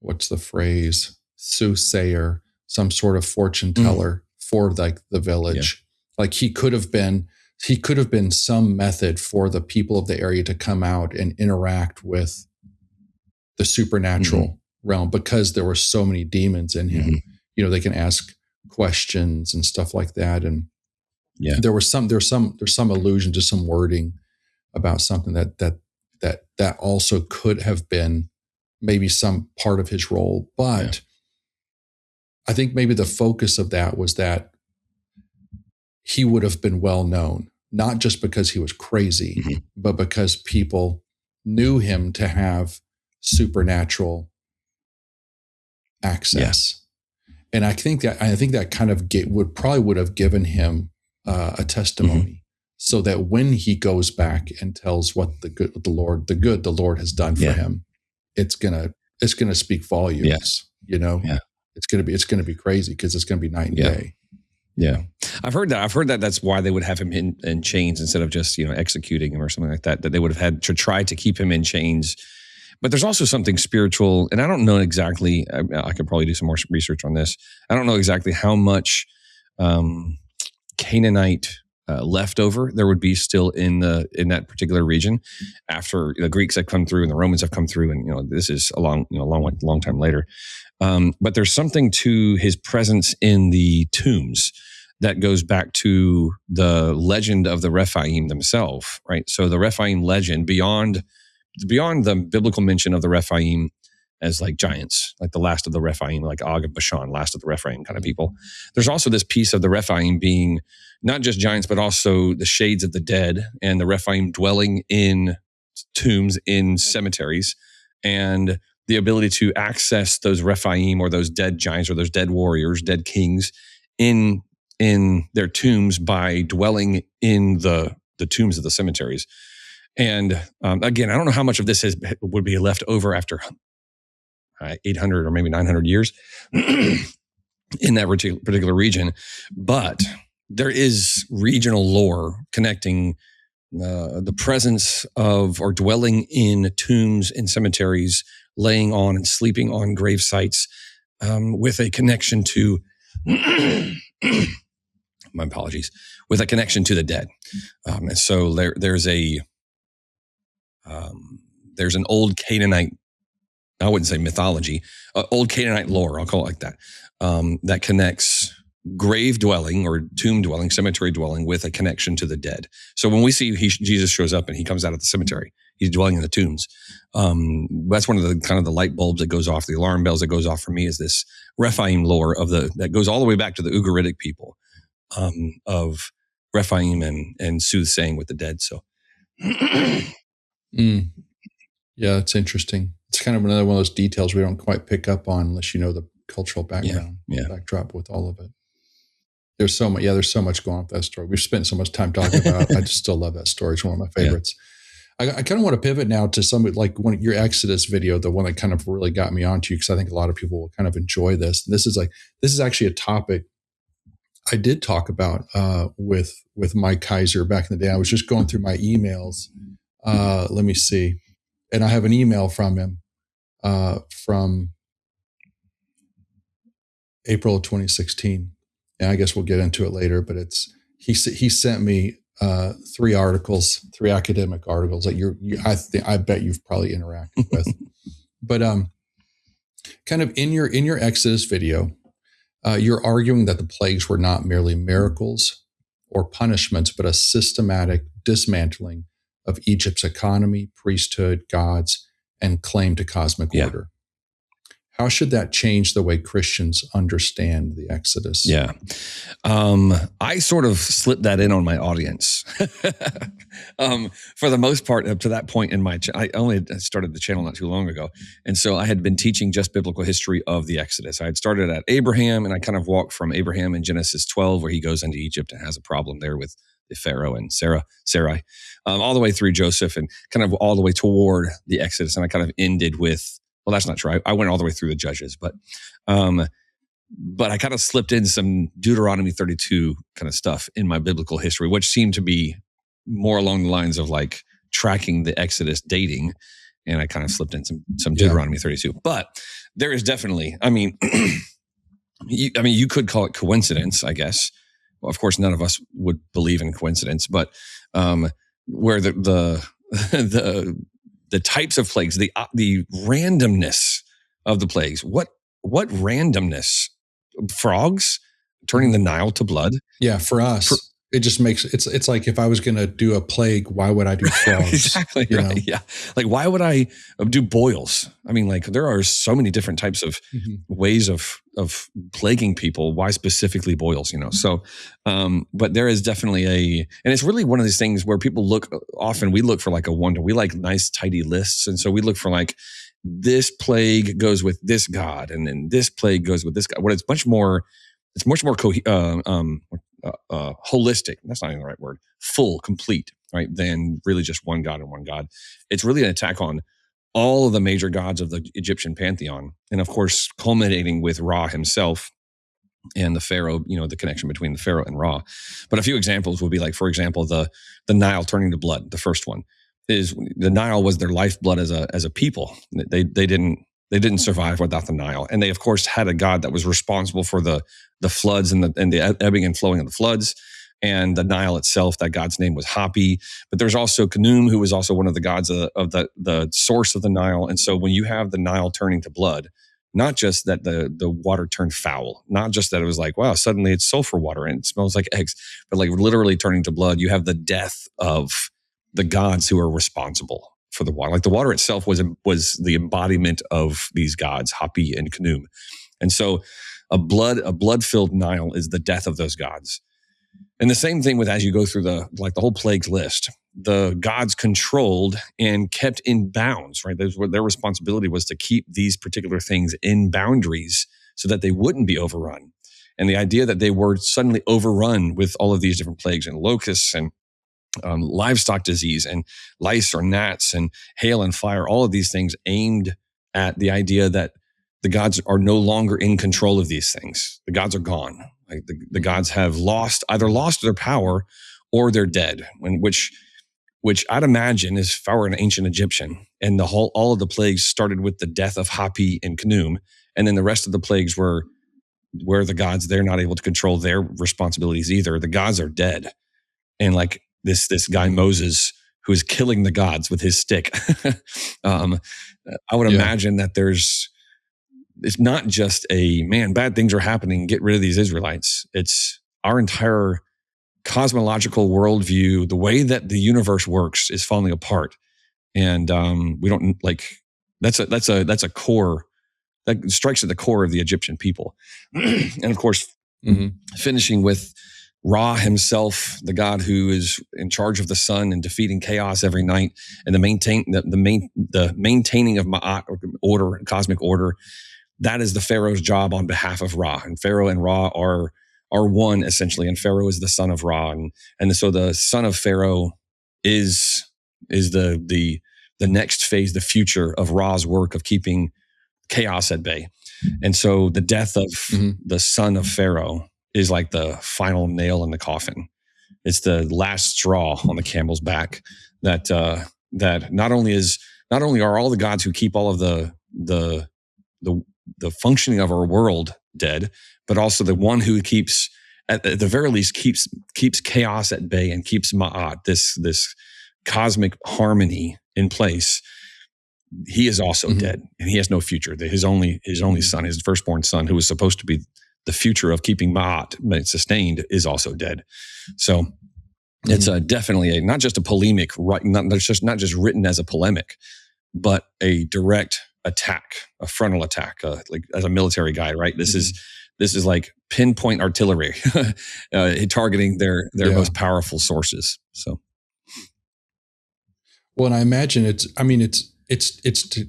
what's the phrase? Soothsayer, some sort of fortune teller for like the village. Yeah. Like he could have been some method for the people of the area to come out and interact with the supernatural realm because there were so many demons in him. Mm-hmm. They can ask questions and stuff like that. And there's some allusion to some wording about something that also could have been maybe some part of his role. But I think maybe the focus of that was that he would have been well known, not just because he was crazy, but because people knew him to have supernatural access. Yeah. And I think that kind of would have given him a testimony, so that when he goes back and tells what the Lord has done for him, it's gonna speak volumes. Yes. It's gonna be crazy because it's gonna be night and day. Yeah. I've heard that that's why they would have him in chains instead of just, executing him or something like that they would have had to try to keep him in chains. But there's also something spiritual, and I don't know exactly, I could probably do some more research on this. I don't know exactly how much Canaanite leftover there would be still in that particular region after the Greeks have come through and the Romans have come through, and this is a long time later. But there's something to his presence in the tombs that goes back to the legend of the Rephaim themselves, right? So the Rephaim legend, beyond the biblical mention of the Rephaim as like giants, like the last of the Rephaim, like Og of Bashan, last of the Rephaim kind of people. There's also this piece of the Rephaim being not just giants, but also the shades of the dead, and the Rephaim dwelling in tombs, in cemeteries, and the ability to access those Rephaim or those dead giants or those dead warriors, dead kings in their tombs by dwelling in the tombs of the cemeteries. And again, I don't know how much of this would be left over after 800 or maybe 900 years in that particular region, but there is regional lore connecting the presence of or dwelling in tombs and cemeteries, laying on and sleeping on grave sites with a connection to, my apologies, with a connection to the dead. And so there's an old Canaanite, I wouldn't say mythology, old Canaanite lore, I'll call it like that, that connects grave dwelling or tomb dwelling, cemetery dwelling with a connection to the dead. So when we see Jesus shows up and he comes out of the cemetery, he's dwelling in the tombs. That's one of the kind of the light bulbs that goes off, the alarm bells that goes off for me, is this Rephaim lore that goes all the way back to the Ugaritic people, of Rephaim and soothsaying with the dead. So, yeah, it's interesting. It's kind of another one of those details we don't quite pick up on unless you know the cultural background, backdrop with all of it. There's so much. Yeah, there's so much going on with that story. We've spent so much time talking about it. I just still love that story. It's one of my favorites. Yeah. I kind of want to pivot now to some, like your Exodus video, the one that kind of really got me onto you, because I think a lot of people will kind of enjoy this. And this is actually a topic I did talk about with Mike Heiser back in the day. I was just going through my emails. Let me see. And I have an email from him from April of 2016. And I guess we'll get into it later, but he sent me 3 academic articles that I bet you've probably interacted with. But kind of in your Exodus video, you're arguing that the plagues were not merely miracles or punishments, but a systematic dismantling of Egypt's economy, priesthood, gods, and claim to cosmic order. How should that change the way Christians understand the Exodus? Yeah. I sort of slipped that in on my audience. For the most part, up to that point in I only started the channel not too long ago. And so I had been teaching just biblical history of the Exodus. I had started at Abraham, and I kind of walked from Abraham in Genesis 12, where he goes into Egypt and has a problem there with the Pharaoh and Sarai, all the way through Joseph and kind of all the way toward the Exodus. And I kind of ended with, well, that's not true. I went all the way through the Judges, but I kind of slipped in some Deuteronomy 32 kind of stuff in my biblical history, which seemed to be more along the lines of like tracking the Exodus dating. And I kind of slipped in some Deuteronomy 32. But there is definitely, you could call it coincidence, I guess. Well, of course, none of us would believe in coincidence, but where the types of plagues, the randomness of the plagues. What randomness? Frogs turning the Nile to blood? Yeah, for us, it just makes it's like if I was going to do a plague, why would I do frogs? Exactly right. Yeah, like why would I do boils? I mean, like there are so many different types of ways of plaguing people. Why specifically boils? So, but there is definitely and it's really one of these things where people we look for like a wonder. We like nice tidy lists, and so we look for like this plague goes with this god, and then this plague goes with this god. What it's much more holistic. That's not even the right word. Full, complete, right? Than really just one god and one god. It's really an attack on all of the major gods of the Egyptian pantheon. And of course, culminating with Ra himself and the Pharaoh, the connection between the Pharaoh and Ra. But a few examples would be like, for example, the Nile turning to blood. The first one is the Nile was their lifeblood as a people. They didn't survive without the Nile. And they, of course, had a god that was responsible for the floods and the ebbing and flowing of the floods. And the Nile itself, that god's name was Hapi. But there's also Khnum, who was also one of the gods of the source of the Nile. And so when you have the Nile turning to blood, not just that the water turned foul, not just that it was like, wow, suddenly it's sulfur water and it smells like eggs, but like literally turning to blood, you have the death of the gods who are responsible for the water. Like the water itself was the embodiment of these gods, Hapi and Khnum. And so a blood-filled Nile is the death of those gods. And the same thing with, as you go through the whole plagues list, the gods controlled and kept in bounds, right? Their responsibility was to keep these particular things in boundaries so that they wouldn't be overrun. And the idea that they were suddenly overrun with all of these different plagues and locusts and livestock disease and lice or gnats and hail and fire, all of these things aimed at the idea that the gods are no longer in control of these things. The gods are gone. Like the gods have either lost their power or they're dead. Which I'd imagine is if I were an ancient Egyptian, and all of the plagues started with the death of Hapi and Khnum, and then the rest of the plagues were where the gods, they're not able to control their responsibilities either. The gods are dead. And like this guy Moses, who is killing the gods with his stick. I would imagine that there's it's not just a, man, bad things are happening, get rid of these Israelites. It's our entire cosmological worldview, the way that the universe works is falling apart. And we don't like, that's a core that strikes at the core of the Egyptian people. And of course, finishing with Ra himself, the God who is in charge of the sun and defeating chaos every night, and the maintaining of Ma'at, order, cosmic order. That is the Pharaoh's job on behalf of Ra. And Pharaoh and Ra are one essentially, and Pharaoh is the son of Ra, and so the son of Pharaoh is the next phase, the future of Ra's work of keeping chaos at bay. And so the death of the son of Pharaoh is like the final nail in the coffin. It's the last straw on the camel's back that not only are all the gods who keep all of the functioning of our world dead, but also the one who keeps, at the very least, keeps chaos at bay and keeps Ma'at, this cosmic harmony in place. He is also dead, and he has no future. His only son, his firstborn son, who was supposed to be the future of keeping Ma'at sustained, is also dead. So it's definitely not just a polemic, right? Not just written as a polemic, but a direct attack, a frontal attack, like as a military guy, right? This is like pinpoint artillery, targeting their most powerful sources. So, well, and I imagine it's to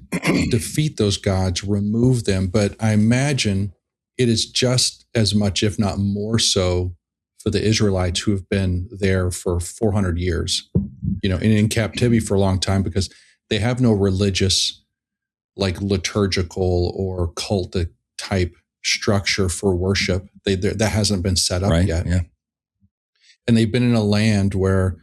defeat those gods, remove them, but I imagine it is just as much, if not more so, for the Israelites who have been there for 400 years, and in captivity for a long time, because they have no religious, like liturgical or cult type structure for worship. That hasn't been set up yet. Yeah. And they've been in a land where,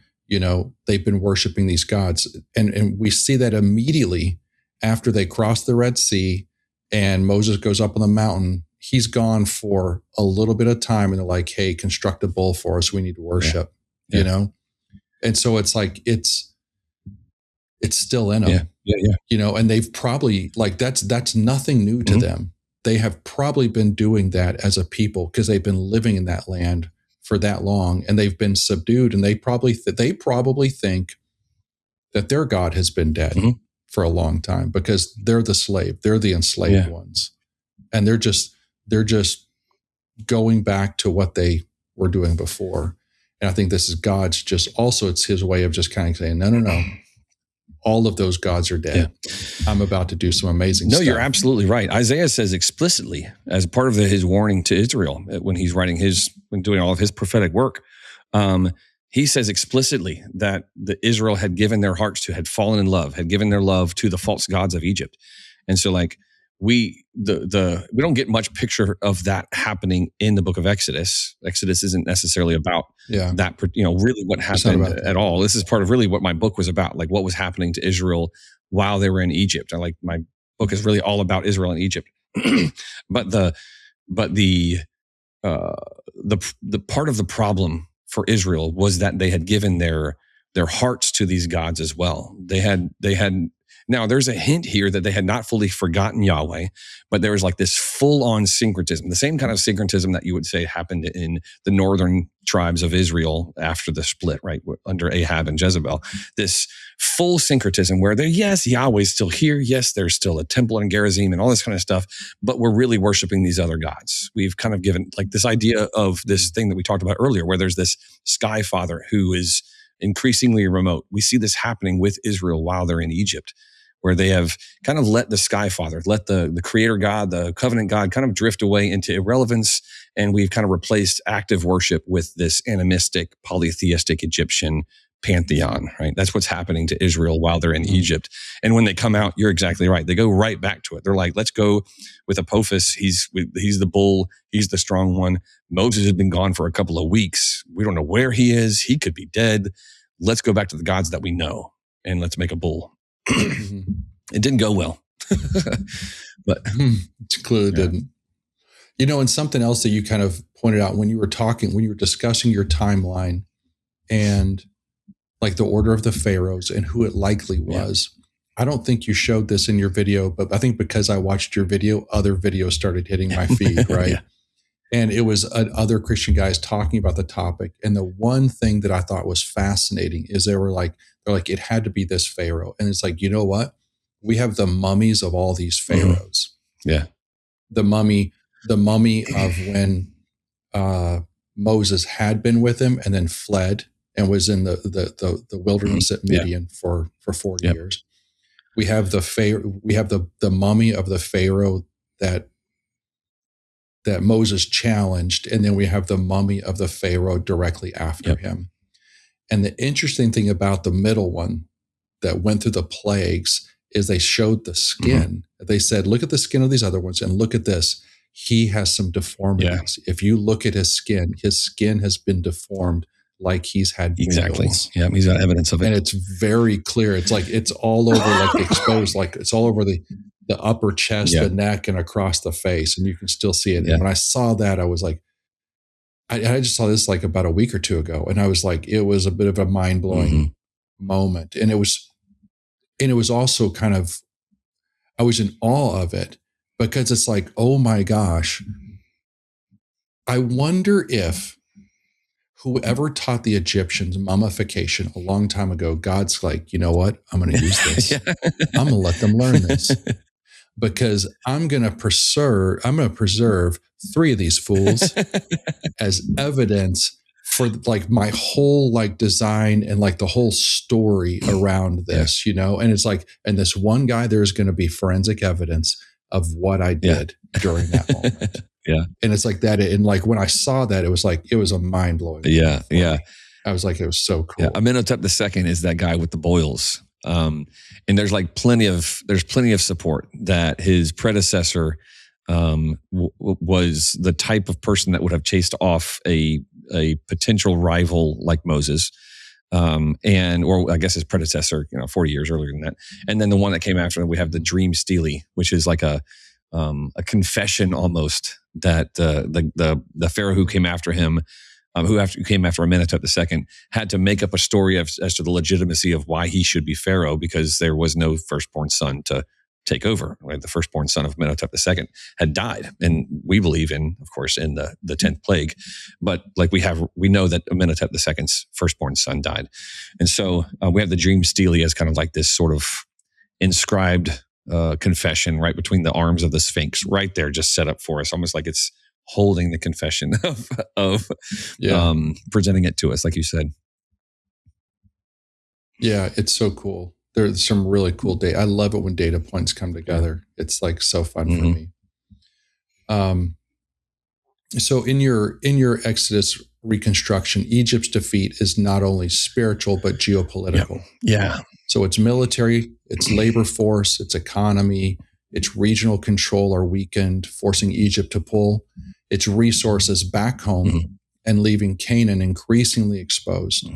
they've been worshiping these gods. And we see that immediately after they cross the Red Sea and Moses goes up on the mountain. He's gone for a little bit of time and they're like, hey, construct a bull for us. We need to worship, And so it's like, it's still in them, and they've probably that's nothing new to them. They have probably been doing that as a people because they've been living in that land for that long and they've been subdued. And they probably think that their God has been dead for a long time because they're the slave. They're the enslaved ones. And they're just going back to what they were doing before. And I think this is God's it's his way of just kind of saying, no. All of those gods are dead. Yeah. I'm about to do some amazing stuff. No, you're absolutely right. Isaiah says explicitly, as part of his warning to Israel, when he's when doing all of his prophetic work, he says explicitly that Israel had given their hearts had fallen in love, had given their love to the false gods of Egypt. And so we don't get much picture of that happening in the book of Exodus. Exodus isn't necessarily about that, really what happened at all. This is part of really what my book was about, like what was happening to Israel while they were in Egypt. My book is really all about Israel and Egypt. But the part of the problem for Israel was that they had given their hearts to these gods as well. They had. Now, there's a hint here that they had not fully forgotten Yahweh, but there was like this full-on syncretism, the same kind of syncretism that you would say happened in the northern tribes of Israel after the split, right, under Ahab and Jezebel. This full syncretism where yes, Yahweh's still here. Yes, there's still a temple in Gerizim and all this kind of stuff, but we're really worshiping these other gods. We've kind of given like this idea of this thing that we talked about earlier, where there's this sky father who is increasingly remote. We see this happening with Israel while they're in Egypt, where they have kind of let the sky father, let the creator God, the covenant God kind of drift away into irrelevance. And we've kind of replaced active worship with this animistic, polytheistic Egyptian pantheon, right? That's what's happening to Israel while they're in Egypt. And when they come out, you're exactly right. They go right back to it. They're like, let's go with Apophis. He's the bull. He's the strong one. Moses has been gone for a couple of weeks. We don't know where he is. He could be dead. Let's go back to the gods that we know and let's make a bull. It didn't go well, but it's clearly didn't. And something else that you kind of pointed out when you were discussing your timeline and like the order of the pharaohs and who it likely was. I don't think you showed this in your video, but I think because I watched your video, other videos started hitting my feed, right? Yeah. And it was other Christian guys talking about the topic. And the one thing that I thought was fascinating is they're like, it had to be this Pharaoh. And it's like, you know what? We have the mummies of all these pharaohs. Yeah. The mummy of when Moses had been with him and then fled and was in the wilderness at Midian for 40 years. We have the mummy of the Pharaoh that Moses challenged, and then we have the mummy of the Pharaoh directly after him. And the interesting thing about the middle one that went through the plagues is they showed the skin. They said, look at the skin of these other ones and look at this. He has some deformities. If you look at his skin has been deformed like he's had boils. Yeah, he's got evidence of it. And it's very clear. It's like it's all over, like exposed, like it's all over the upper chest, the neck, and across the face, and you can still see it. And when I saw that, I was like, I just saw this like about a week or two ago, and I was like, it was a bit of a mind-blowing moment. And it was also kind of, I was in awe of it because it's like, oh my gosh, I wonder if whoever taught the Egyptians mummification a long time ago, God's like, you know what? I'm going to use this. I'm going to let them learn this because I'm going to preserve 3 of these fools as evidence for like my whole like design and like the whole story around this, you know? And it's like, and this one guy, there's going to be forensic evidence of what I did during that moment. And it's like that. And like, when I saw that, it was a mind blowing. I was like, it was so cool. Amenhotep II is that guy with the boils. And there's like plenty of support that his predecessor, was the type of person that would have chased off a potential rival like Moses. Or I guess his predecessor, 40 years earlier than that. And then the one that came after, we have the dream stele, which is like a confession almost that the Pharaoh who came after him, who came after Amenhotep II, had to make up a story as to the legitimacy of why he should be Pharaoh, because there was no firstborn son to take over. The firstborn son of Amenhotep II had died, and we believe in, of course, in the 10th plague. But like we know that Amenhotep II's firstborn son died, and so we have the dream stele as kind of like this sort of inscribed confession right between the arms of the Sphinx, right there, just set up for us, almost like it's holding the confession of presenting it to us, like you said. Yeah, it's so cool. There's some really cool data. I love it when data points come together. It's like so fun for me. So in your Exodus reconstruction, Egypt's defeat is not only spiritual but geopolitical. So its military, its labor force, its economy, its regional control are weakened, forcing Egypt to pull its resources back home and leaving Canaan increasingly exposed.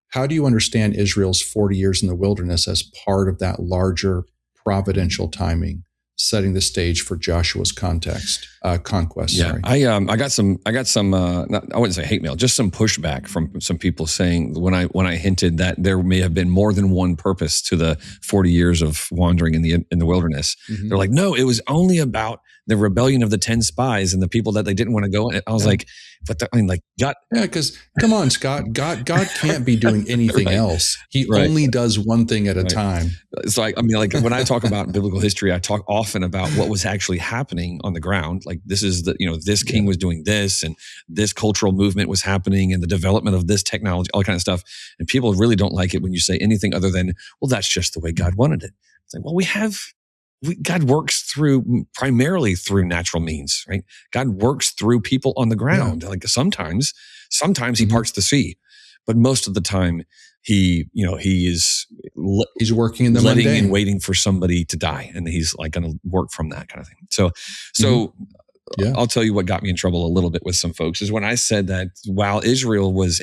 How do you understand Israel's 40 years in the wilderness as part of that larger providential timing, setting the stage for Joshua's conquest? Sorry. I got some. I wouldn't say hate mail, just some pushback from some people saying when I hinted that there may have been more than one purpose to the 40 years of wandering in the wilderness. They're like, no, it was only about the rebellion of the 10 spies and the people that they didn't want to go. And I was like, but God. Yeah, because come on, Scott, God can't be doing anything else. He only does one thing at a time. It's like, when I talk about biblical history, I talk often about what was actually happening on the ground. Like this is this king was doing this, and this cultural movement was happening, and the development of this technology, all kind of stuff. And people really don't like it when you say anything other than, well, that's just the way God wanted it. It's like, well, God works primarily through natural means, right? God works through people on the ground. Like sometimes he parts the sea, but most of the time he's working in the letting mundane and waiting for somebody to die, and he's like going to work from that kind of thing. So I'll tell you what got me in trouble a little bit with some folks is when I said that while Israel was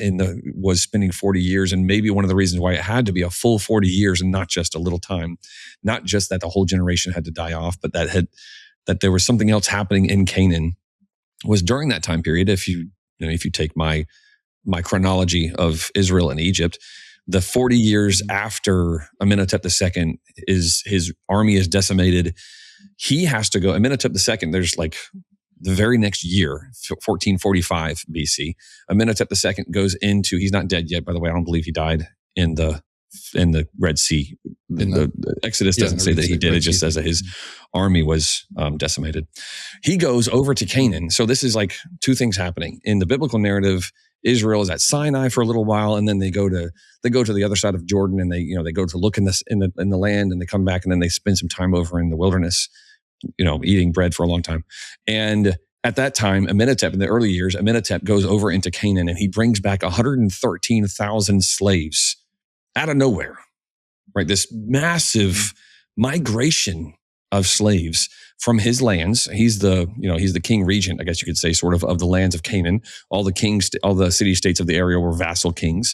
spending 40 years, and maybe one of the reasons why it had to be a full 40 years and not just a little time, not just that the whole generation had to die off, but that there was something else happening in Canaan, was during that time period. If you take my chronology of Israel and Egypt, the 40 years after Amenhotep II his army is decimated. He has to go. Amenhotep II, there's like the very next year, 1445 BC, Amenhotep II goes into, he's not dead yet, by the way. I don't believe he died in the Red Sea. The Exodus doesn't say that he did. It just says that his army was decimated. He goes over to Canaan. So this is like two things happening. In the biblical narrative, Israel is at Sinai for a little while, and then they go to the other side of Jordan, and they go to look in the land, and they come back, and then they spend some time over in the wilderness, eating bread for a long time. And at that time, Amenhotep, in the early years, Amenhotep goes over into Canaan, and he brings back 113,000 slaves out of nowhere, right? This massive migration of slaves from his lands. He's the king regent, I guess you could say, sort of the lands of Canaan. All the city-states of the area were vassal kings.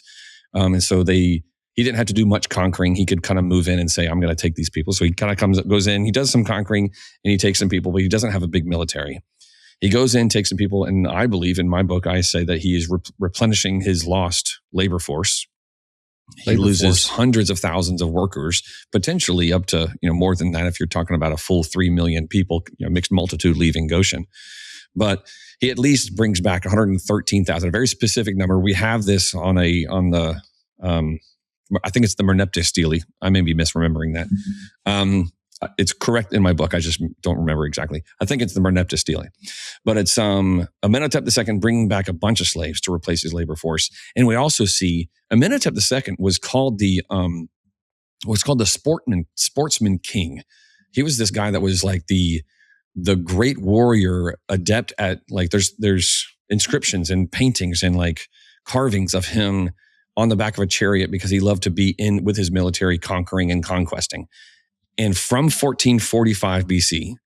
And so he didn't have to do much conquering. He could kind of move in and say, I'm going to take these people. So he kind of goes in, he does some conquering, and he takes some people, but he doesn't have a big military. He goes in, takes some people, and I believe in my book, I say that he is replenishing his lost labor force. He loses hundreds of thousands of workers, potentially up to more than that if you're talking about a full 3 million people, mixed multitude leaving Goshen. But he at least brings back 113,000, a very specific number. We have this on the I think it's the Merneptah stele. I may be misremembering that. It's correct in my book. I just don't remember exactly. I think it's the Merneptah stele, but it's Amenhotep II bringing back a bunch of slaves to replace his labor force. And we also see Amenhotep II was called the sportsman king. He was this guy that was like the great warrior, adept at, like, there's inscriptions and paintings and like carvings of him on the back of a chariot because he loved to be in with his military, conquering and conquesting. And from 1445 BC,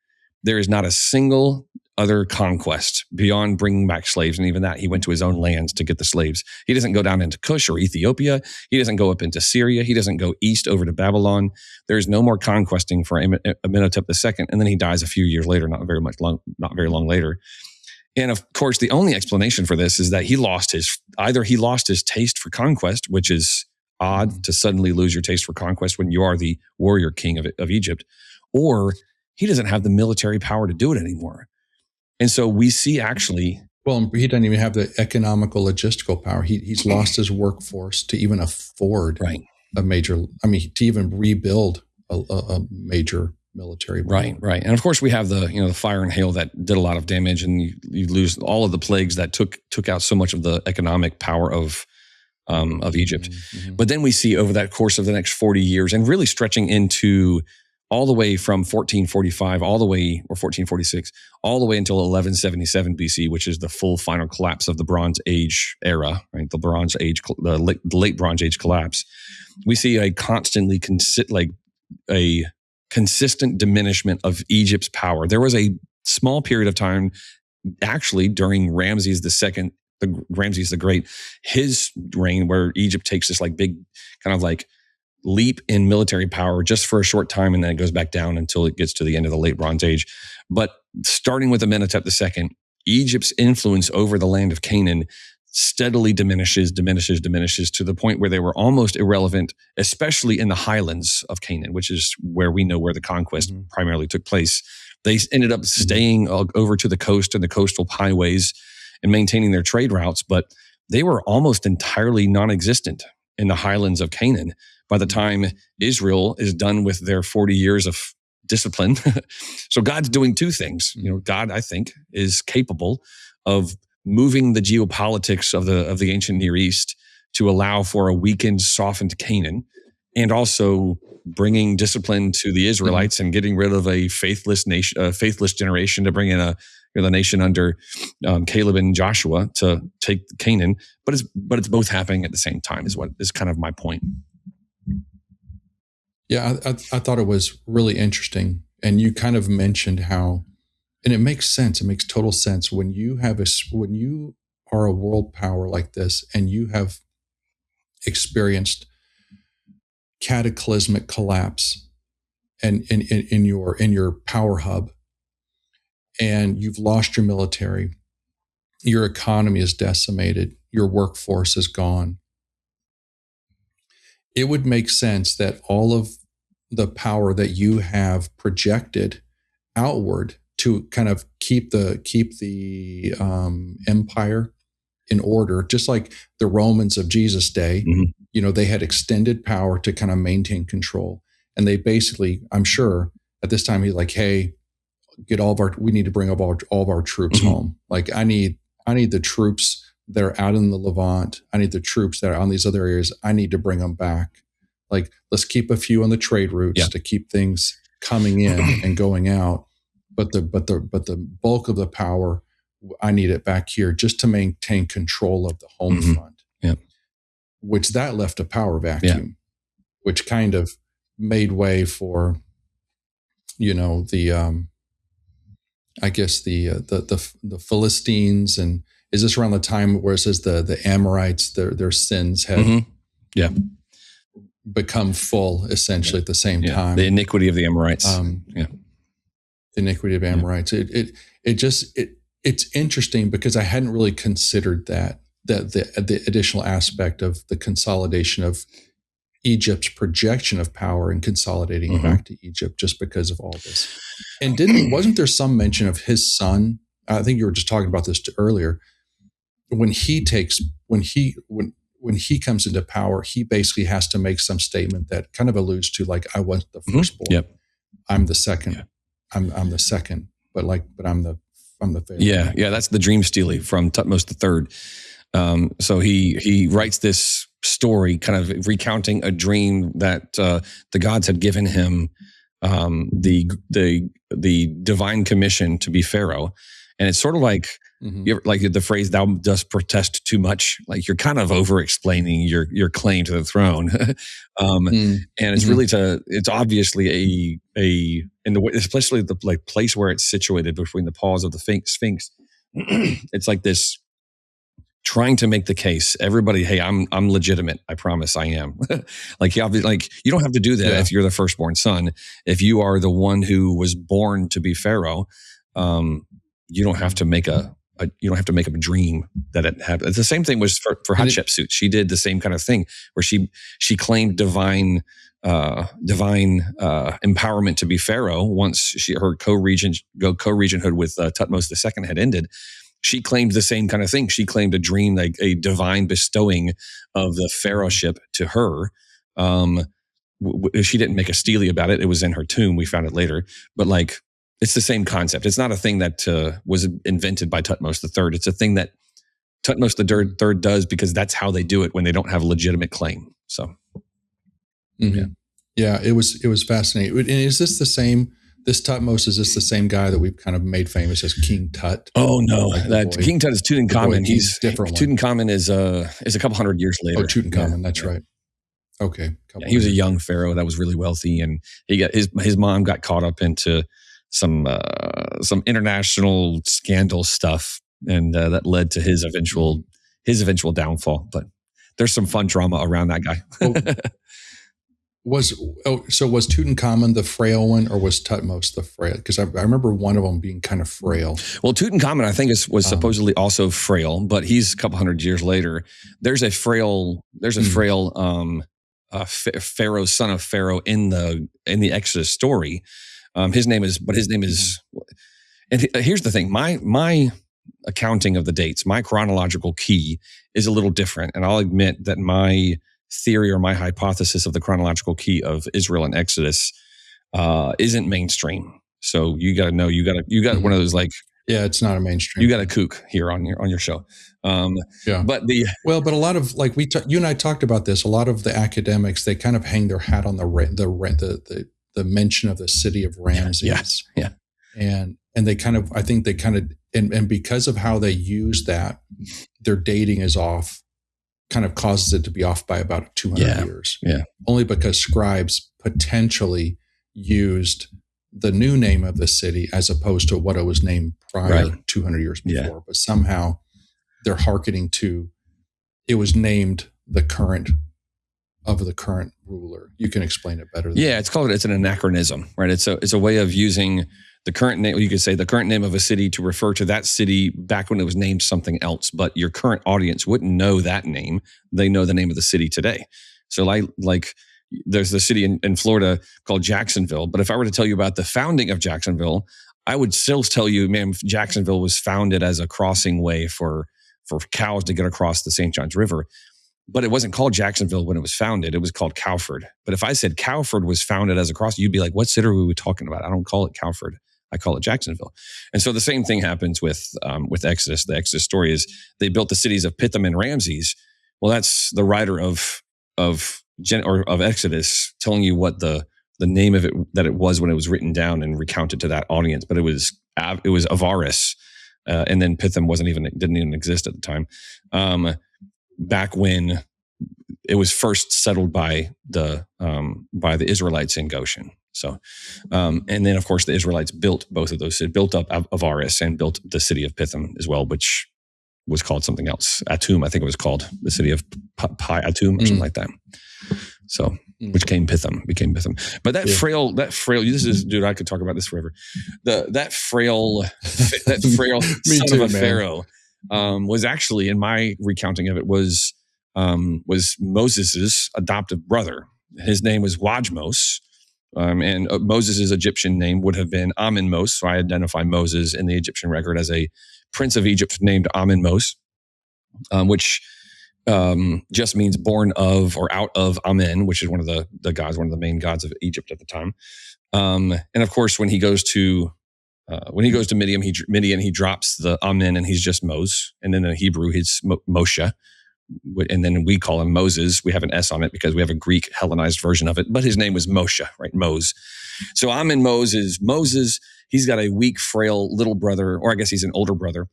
there is not a single other conquest beyond bringing back slaves. And even that, he went to his own lands to get the slaves. He doesn't go down into Cush or Ethiopia. He doesn't go up into Syria. He doesn't go east over to Babylon. There's no more conquesting for Amenhotep II. And then he dies a few years later, not very long later. And of course, the only explanation for this is that he lost his taste for conquest, which is odd to suddenly lose your taste for conquest when you are the warrior king of Egypt, or he doesn't have the military power to do it anymore. And so we see actually... Well, he doesn't even have the economical logistical power. He's lost his workforce to even afford to even rebuild a major military power. Right. And of course we have the fire and hail that did a lot of damage, and you lose all of the plagues that took out so much of the economic power of Egypt. Mm-hmm. But then we see over that course of the next 40 years, and really stretching into all the way from 1445 or 1446, all the way until 1177 BC, which is the full final collapse of the Bronze Age era, right? The Bronze Age, the late Bronze Age collapse. We see a consistent diminishment of Egypt's power. There was a small period of time, actually, during Ramses the Great, his reign, where Egypt takes this like big kind of like leap in military power just for a short time, and then it goes back down until it gets to the end of the late Bronze Age. But starting with Amenhotep II, Egypt's influence over the land of Canaan steadily diminishes to the point where they were almost irrelevant, especially in the highlands of Canaan, which is where we know where the conquest primarily took place. They ended up staying over to the coast and the coastal highways and maintaining their trade routes, but they were almost entirely non-existent in the highlands of Canaan by the time Israel is done with their 40 years of discipline. So God's doing two things. God, I think, is capable of moving the geopolitics of the ancient Near East to allow for a weakened, softened Canaan, and also bringing discipline to the Israelites and getting rid of a faithless nation, faithless generation, to bring in the nation under Caleb and Joshua to take Canaan. But it's both happening at the same time, is what is kind of my point. Yeah, I thought it was really interesting, and you kind of mentioned how, and it makes sense. It makes total sense when you are a world power like this, and you have experienced cataclysmic collapse, and in your power hub, and you've lost your military, your economy is decimated, your workforce is gone. it would make sense that all of the power that you have projected outward to kind of keep the empire in order, just like the Romans of Jesus' day, they had extended power to kind of maintain control. And they basically, I'm sure at this time, he's like, hey, we need to bring up all of our troops home. Like I need the troops that are out in the Levant. I need the troops that are on these other areas. I need to bring them back. Like, let's keep a few on the trade routes to keep things coming in and going out. But the bulk of the power, I need it back here just to maintain control of the home front. Yeah. Which that left a power vacuum, which kind of made way for, the Philistines. And is this around the time where it says the Amorites, their sins had become full essentially at the same time? The iniquity of the Amorites. The iniquity of Amorites. It's interesting because I hadn't really considered that the additional aspect of the consolidation of Egypt's projection of power and consolidating it back to Egypt just because of all this. And wasn't there some mention of his son? I think you were just talking about this earlier. When he comes into power, he basically has to make some statement that kind of alludes to like, I was the firstborn. I'm the second. I'm the second, but I'm the favorite. Yeah. That's the dream stele from Tutmos III. So he writes this story kind of recounting a dream that the gods had given him, the divine commission to be Pharaoh. And it's sort of like, you ever, like the phrase, thou dost protest too much, like you're kind of over explaining your claim to the throne. And it's really it's obviously in the way, especially the like place where it's situated between the paws of the Sphinx. It's like this, trying to make the case, everybody, hey, I'm legitimate. I promise I am. Like you don't have to do that if you're the firstborn son. If you are the one who was born to be Pharaoh, you don't have to make a dream that it happened. The same thing was for Hatshepsut. She did the same kind of thing where she claimed divine empowerment to be Pharaoh once her co-regenthood with Tutmos II had ended. She claimed the same kind of thing. She claimed a dream, like a divine bestowing of the pharaohship to her. She didn't make a stele about it. It was in her tomb. We found it later. But like, it's the same concept. It's not a thing that was invented by Tutmos III. It's a thing that Tutmos III does because that's how they do it when they don't have a legitimate claim. So, yeah, it was fascinating. And is this the same? This Tutmos, is this the same guy that we've kind of made famous as King Tut? Oh no, King Tut is Tutankhamun. He's different. Tutankhamun is a couple hundred years later. Oh, Tutankhamun, that's right. Okay, he was a young pharaoh that was really wealthy, and he got his mom got caught up into some international scandal stuff, and that led to his eventual downfall. But there's some fun drama around that guy. Was Tutankhamun the frail one, or was Tutmos the frail? Because I remember one of them being kind of frail. Well, Tutankhamun, I think, was supposedly also frail, but he's a couple hundred years later. There's a frail Pharaoh, son of Pharaoh in the Exodus story. His name is, and here's the thing, my accounting of the dates, my chronological key is a little different. And I'll admit that my theory or my hypothesis of the chronological key of Israel and Exodus isn't mainstream. So you got to know, you got one of those like, it's not a mainstream. You got a kook here on your show. But a lot of like you and I talked about this. A lot of the academics, they kind of hang their hat on the mention of the city of Ramses. And they kind of, I think they kind of, and because of how they use that, their dating is off, kind of causes it to be off by about 200 years. Yeah. Only because scribes potentially used the new name of the city as opposed to what it was named prior 200 years before. Yeah. But somehow they're hearkening to, it was named the current ruler. You can explain it better. It's an anachronism, right? It's a way of using the current name. You could say the current name of a city to refer to that city back when it was named something else, but your current audience wouldn't know that name. They know the name of the city today. So like there's the city in Florida called Jacksonville. But if I were to tell you about the founding of Jacksonville, I would still tell you, man, Jacksonville was founded as a crossing way for cows to get across the St. Johns River. But it wasn't called Jacksonville when it was founded. It was called Cowford. But if I said Cowford was founded as a crossing, you'd be like, what city are we talking about? I don't call it Cowford. I call it Jacksonville. And so the same thing happens with Exodus. The Exodus story is they built the cities of Pithom and Ramses. Well, that's the writer of Exodus telling you what the name of it that it was when it was written down and recounted to that audience. But it was Avaris, and then Pithom didn't even exist at the time. Back when it was first settled by the Israelites in Goshen. So, and then of course the Israelites built both of those. It built up Avaris and built the city of Pithom as well, which was called something else. Atum, I think it was called the city of Atum or something like that. So, which became Pithom. But that frail, this is, dude, I could talk about this forever. That frail son of a pharaoh was actually, in my recounting of it, was Moses's adoptive brother. His name was Wajmos. And Moses' Egyptian name would have been Amenmos. So I identify Moses in the Egyptian record as a prince of Egypt named Amenmos, which just means born of or out of Amen, which is one of the gods, one of the main gods of Egypt at the time. And of course, when he goes to Midian, he drops the Amen and he's just Mos. And then in Hebrew, he's Moshe. And then we call him Moses. We have an S on it because we have a Greek Hellenized version of it, but his name was Moshe, right? Mos. So Amen Mos is Moses. He's got a weak, frail little brother, or I guess he's an older brother,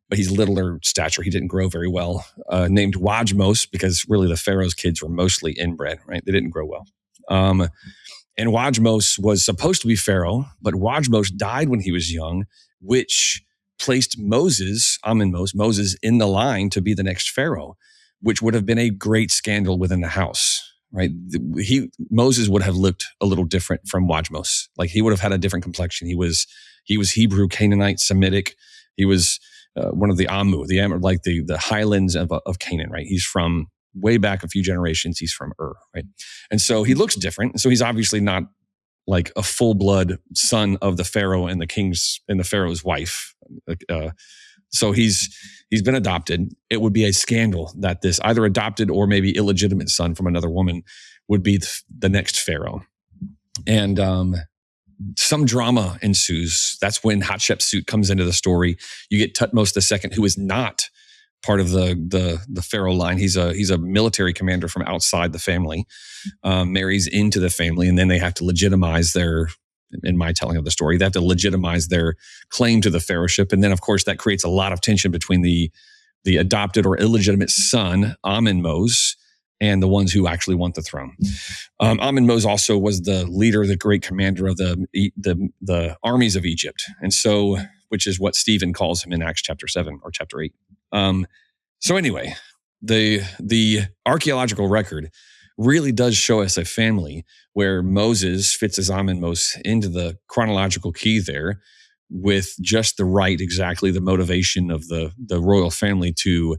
but he's littler stature. He didn't grow very well. Named Wajmos because really the Pharaoh's kids were mostly inbred, right? They didn't grow well. And Wajmos was supposed to be Pharaoh, but Wajmos died when he was young, which placed Moses in the line to be the next Pharaoh, which would have been a great scandal within the house, right? Moses would have looked a little different from Wajmos. Like he would have had a different complexion. He was Hebrew, Canaanite, Semitic. He was one of the like the highlands of Canaan, right? He's from way back a few generations. He's from Ur, right? And so he looks different. So he's obviously not like a full blood son of the Pharaoh and the Pharaoh's wife. So he's been adopted. It would be a scandal that this either adopted or maybe illegitimate son from another woman would be the next Pharaoh. And some drama ensues. That's when Hatshepsut comes into the story. You get Tutmos II, who is not part of the Pharaoh line. He's a military commander from outside the family, marries into the family, and then they have to legitimize in my telling of the story, they have to legitimize their claim to the pharaohship. And then, of course, that creates a lot of tension between the adopted or illegitimate son, Amenmos, and the ones who actually want the throne. Amenmos also was the leader, the great commander of the armies of Egypt. And so, which is what Stephen calls him in Acts chapter 7 or chapter 8. So anyway, the archaeological record really does show us a family where Moses fits as Amenmos into the chronological key there with just exactly the motivation of the royal family to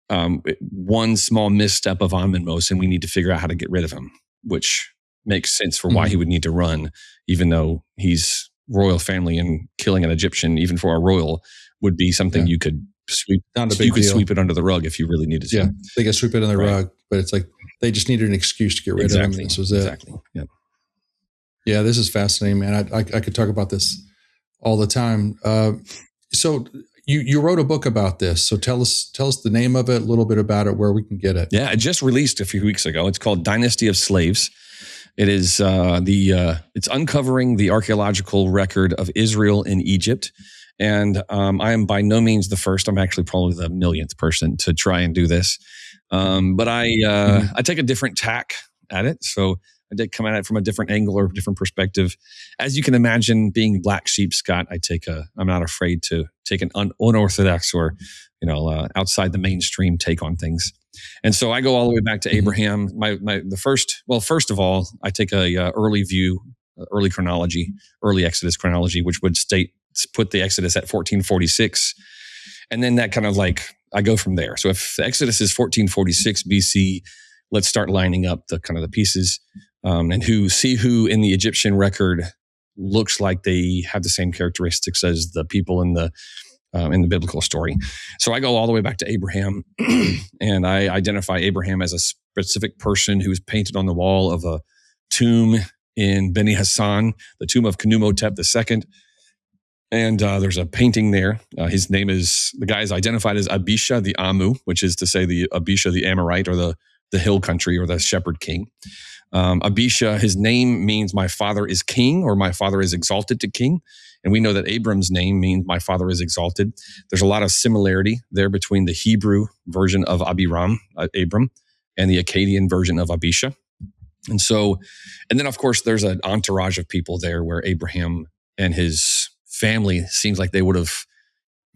one small misstep of Amenmos, and we need to figure out how to get rid of him, which makes sense for why he would need to run, even though he's royal family, and killing an Egyptian, even for a royal, would be something you could sweep. Sweep it under the rug if you really needed to. Yeah, they could sweep it under the rug, but it's like they just needed an excuse to get rid of him. And this was it. Exactly. Yep. Yeah, this is fascinating, man. I could talk about this all the time. So you wrote a book about this. So tell us the name of it, a little bit about it, where we can get it. Yeah, it just released a few weeks ago. It's called Dynasty of Slaves. It is it's uncovering the archaeological record of Israel in Egypt. And I am by no means the first. I'm actually probably the millionth person to try and do this. But I take a different tack at it. So I did come at it from a different angle or different perspective. As you can imagine, being Black Sheep, Scott, I'm not afraid to take an unorthodox or, outside the mainstream take on things. And so I go all the way back to Abraham. First of all, I take a early view, early Exodus chronology, which would put the Exodus at 1446. And then that kind of I go from there. So if the Exodus is 1446 BC, let's start lining up the kind of the pieces, and see who in the Egyptian record looks like they have the same characteristics as the people in the biblical story. So I go all the way back to Abraham, and I identify Abraham as a specific person who's painted on the wall of a tomb in Beni Hassan, the tomb of Khnumhotep II. And there's a painting there. His name is, the guy is identified as Abisha the Amu, which is to say the Abisha the Amorite, or the hill country, or the shepherd king. Abisha, his name means my father is king, or my father is exalted to king. And we know that Abram's name means my father is exalted. There's a lot of similarity there between the Hebrew version of Abram, and the Akkadian version of Abisha. And then of course there's an entourage of people there where Abraham and his family seems like they would have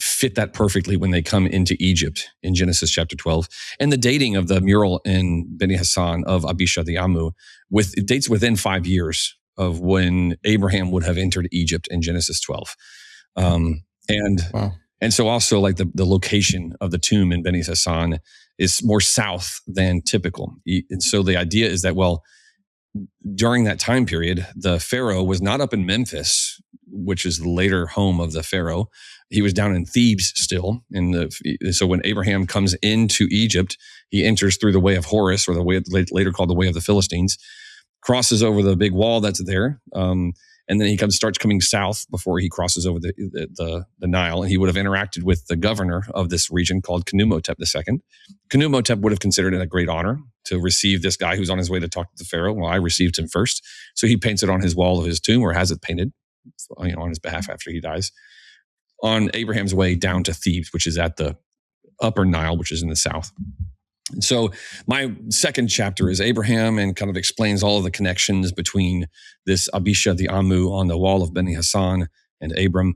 fit that perfectly when they come into Egypt in Genesis chapter 12. And the dating of the mural in Beni Hassan of Abisha the Amu, it dates within 5 years of when Abraham would have entered Egypt in Genesis 12. And so also like the location of the tomb in Beni Hassan is more south than typical. And so the idea is that, well, during that time period, the Pharaoh was not up in Memphis, which is the later home of the Pharaoh. He was down in Thebes still. So when Abraham comes into Egypt, he enters through the way of Horus, or the way later called the way of the Philistines, crosses over the big wall that's there, and then he starts coming south before he crosses over the Nile. And he would have interacted with the governor of this region called Khnumhotep II. Khnumhotep would have considered it a great honor to receive this guy who's on his way to talk to the Pharaoh. Well, I received him first, so he paints it on his wall of his tomb, or has it painted, on his behalf after he dies, on Abraham's way down to Thebes, which is at the upper Nile, which is in the south. And so my second chapter is Abraham, and kind of explains all of the connections between this Abisha the Amu on the wall of Beni Hassan and Abram.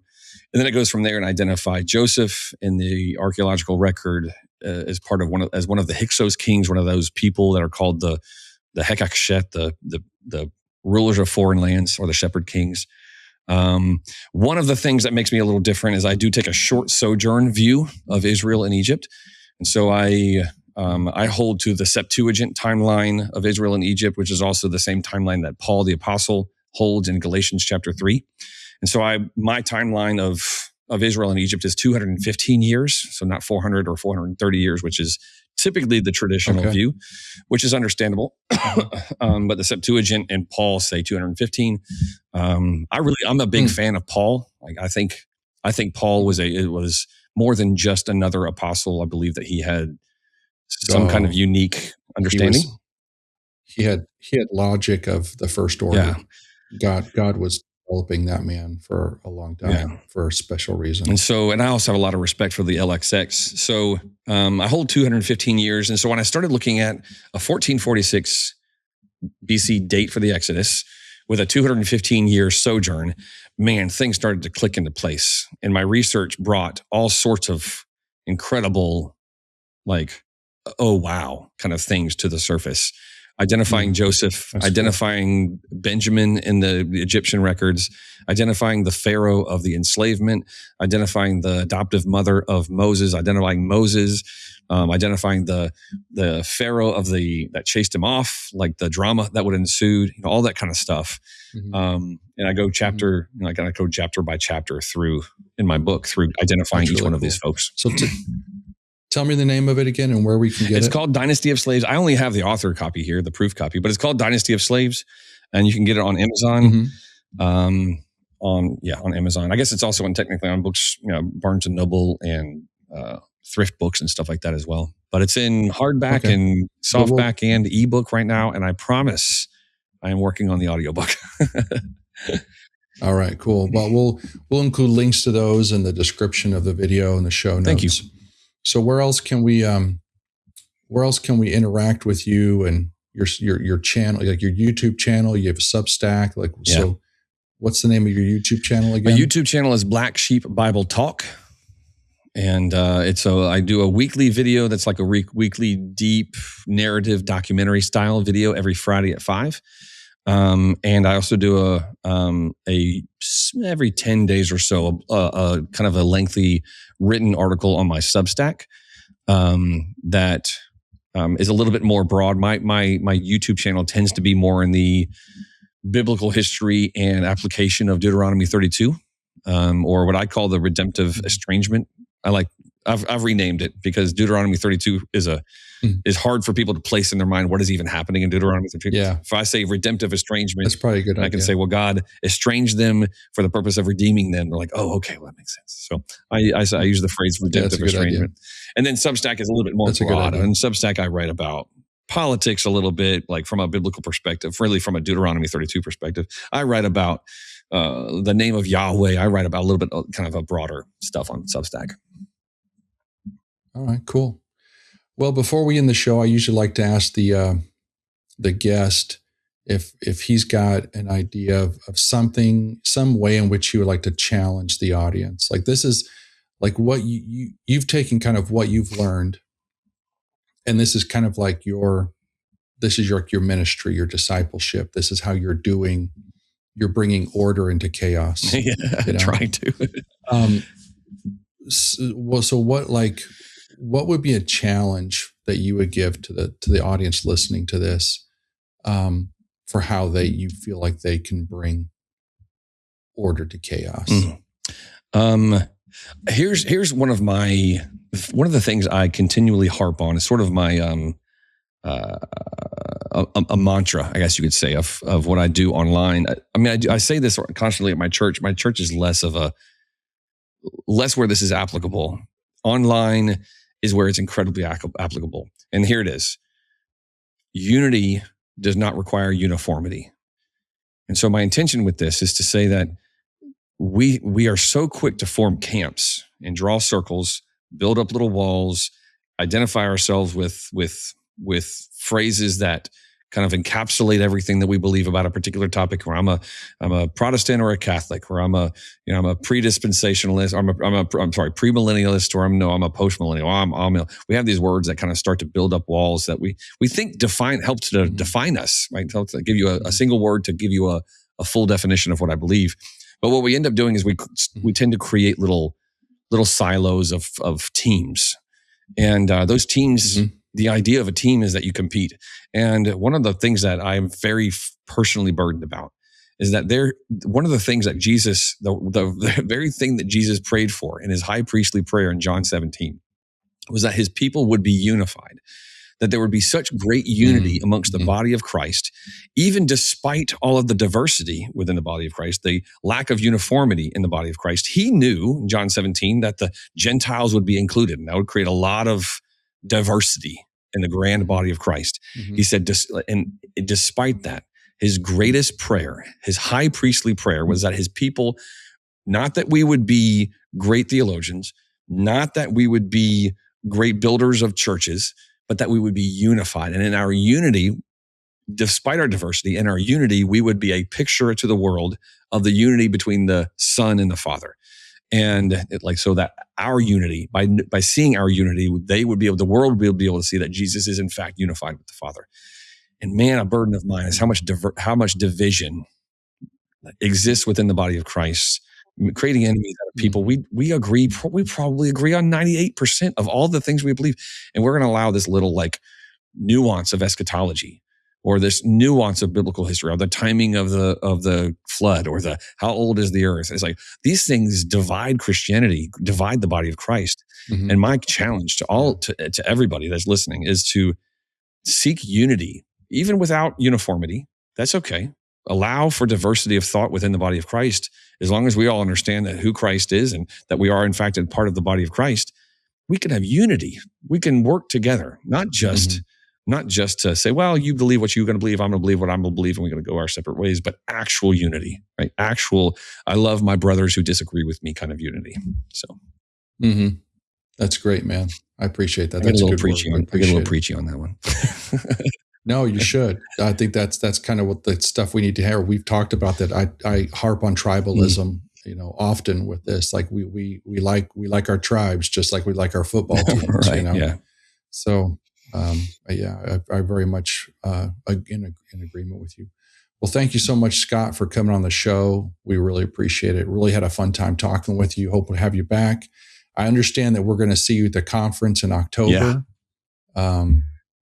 And then it goes from there and identify Joseph in the archaeological record as one of the Hyksos kings, one of those people that are called the Hekakshet, the rulers of foreign lands, or the shepherd kings. One of the things that makes me a little different is I do take a short sojourn view of Israel and Egypt. And so I hold to the Septuagint timeline of Israel and Egypt, which is also the same timeline that Paul the Apostle holds in Galatians chapter 3. And so my timeline of Israel and Egypt is 215 years, so not 400 or 430 years, which is typically the traditional view, which is understandable. But the Septuagint and Paul say 215. I'm a big fan of Paul. Like I think Paul was more than just another apostle. I believe that he had some kind of unique understanding. He had logic of the first order. Yeah. God was developing that man for a long time for a special reason. And I also have a lot of respect for the LXX. So I hold 215 years. And so when I started looking at a 1446 BC date for the Exodus with a 215-year sojourn, man, things started to click into place. And my research brought all sorts of incredible, like, oh, wow, kind of things to the surface. Identifying Joseph, identifying Benjamin in the Egyptian records, identifying the Pharaoh of the enslavement, identifying the adoptive mother of Moses, identifying Moses, identifying the Pharaoh that chased him off, like the drama that would ensue, all that kind of stuff. And I go chapter by chapter through in my book through identifying each one of these folks. So tell me the name of it again and where we can get it. It's called Dynasty of Slaves. I only have the author copy here, the proof copy, but it's called Dynasty of Slaves, and you can get it on Amazon. On Amazon. I guess it's also technically on books, Barnes and Noble and thrift books and stuff like that as well. But it's in hardback and softback and ebook right now, and I promise I am working on the audiobook. All right, cool. Well, we'll include links to those in the description of the video and the show notes. Thank you. So where else can we interact with you and your channel, like your YouTube channel? You have a Substack, So what's the name of your YouTube channel again? My YouTube channel is Blk Shp Bible Talk, and I do a weekly video that's like a weekly deep narrative documentary style video every Friday at 5. And I also do every 10 days or so, a kind of a lengthy written article on my Substack, that is a little bit more broad. My YouTube channel tends to be more in the biblical history and application of Deuteronomy 32, or what I call the redemptive estrangement. I've renamed it because Deuteronomy 32 is hard for people to place in their mind what is even happening in Deuteronomy 32. Yeah. If I say redemptive estrangement, that's probably a good idea. I can say, well, God estranged them for the purpose of redeeming them. They're like, oh, okay, well, that makes sense. So I use the phrase redemptive estrangement. Idea. And then Substack is a little bit more broad. And Substack, I write about politics a little bit, like from a biblical perspective, really from a Deuteronomy 32 perspective. I write about the name of Yahweh. I write about a little bit kind of a broader stuff on Substack. All right, cool. Well, before we end the show, I usually like to ask the guest if he's got an idea of something, some way in which he would like to challenge the audience. Like this is like what you've taken kind of what you've learned, and this is kind of like your ministry, your discipleship. This is how you're bringing order into chaos. Yeah, trying to. So what would be a challenge that you would give to the audience listening to this, for how you feel like they can bring order to chaos? Here's one of the things I continually harp on. Is sort of my a mantra, I guess you could say, of what I do online. I mean, I say this constantly at my church. My church is less where this is applicable. Online is where it's incredibly applicable. And here it is. Unity does not require uniformity. And so my intention with this is to say that we are so quick to form camps and draw circles, build up little walls, identify ourselves with phrases that kind of encapsulate everything that we believe about a particular topic. Where I'm a Protestant or a Catholic, or I'm a predispensationalist, or I'm sorry, premillennialist, or I'm a postmillennial. We have these words that kind of start to build up walls that we think help to define us, right? Help to give you a single word to give you a full definition of what I believe. But what we end up doing is we tend to create little silos of teams, and those teams. Mm-hmm. The idea of a team is that you compete. And one of the things that I'm very personally burdened about is that one of the things that Jesus, the very thing that Jesus prayed for in his high priestly prayer in John 17 was that his people would be unified, that there would be such great unity amongst the body of Christ, even despite all of the diversity within the body of Christ, the lack of uniformity in the body of Christ. He knew in John 17 that the Gentiles would be included, and that would create a lot of diversity in the grand body of Christ. Mm-hmm. He said, and despite that, his greatest prayer, his high priestly prayer, was that his people, not that we would be great theologians, not that we would be great builders of churches, but that we would be unified. And in our unity, despite our diversity, in our unity, we would be a picture to the world of the unity between the Son and the Father. And so that our unity, by seeing our unity, the world would be able to see that Jesus is in fact unified with the Father. And man, a burden of mine is how much division exists within the body of Christ, creating enemies out of people. We probably agree on 98% of all the things we believe, and we're going to allow this little nuance of eschatology, or this nuance of biblical history, or the timing of the flood, or the how old is the earth. It's like these things divide Christianity, divide the body of Christ. Mm-hmm. And my challenge to everybody that's listening is to seek unity, even without uniformity. That's okay. Allow for diversity of thought within the body of Christ, as long as we all understand that who Christ is and that we are in fact a part of the body of Christ. We can have unity. We can work together, not just to say, well, you believe what you're going to believe, I'm going to believe what I'm going to believe, and we're going to go our separate ways, but actual unity, right? Actual, I love my brothers who disagree with me kind of unity. So, that's great, man. I apprate that. That's a good word. I get a little preachy on that one. No, you should. I think that's kind of what the stuff we need to hear. We've talked about that. I harp on tribalism, often with this. Like we like our tribes just like we like our football teams. Right. Yeah. So. I very much in agreement with you. Well, thank you so much, Scott, for coming on the show. We really appreciate it. Really had a fun time talking with you. Hope to have you back. I understand that we're going to see you at the conference in October. Yeah.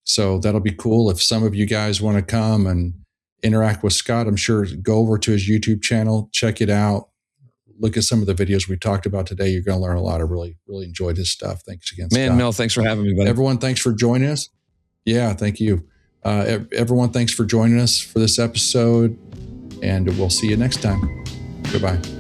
So that'll be cool. If some of you guys want to come and interact with Scott, I'm sure go over to his YouTube channel, check it out. Look at some of the videos we talked about today. You're going to learn a lot. I really enjoyed his stuff. Thanks again, Man, Scott. Mel, thanks for having me, buddy. Everyone, thanks for joining us. Yeah, thank you. Everyone, thanks for joining us for this episode, and we'll see you next time. Goodbye.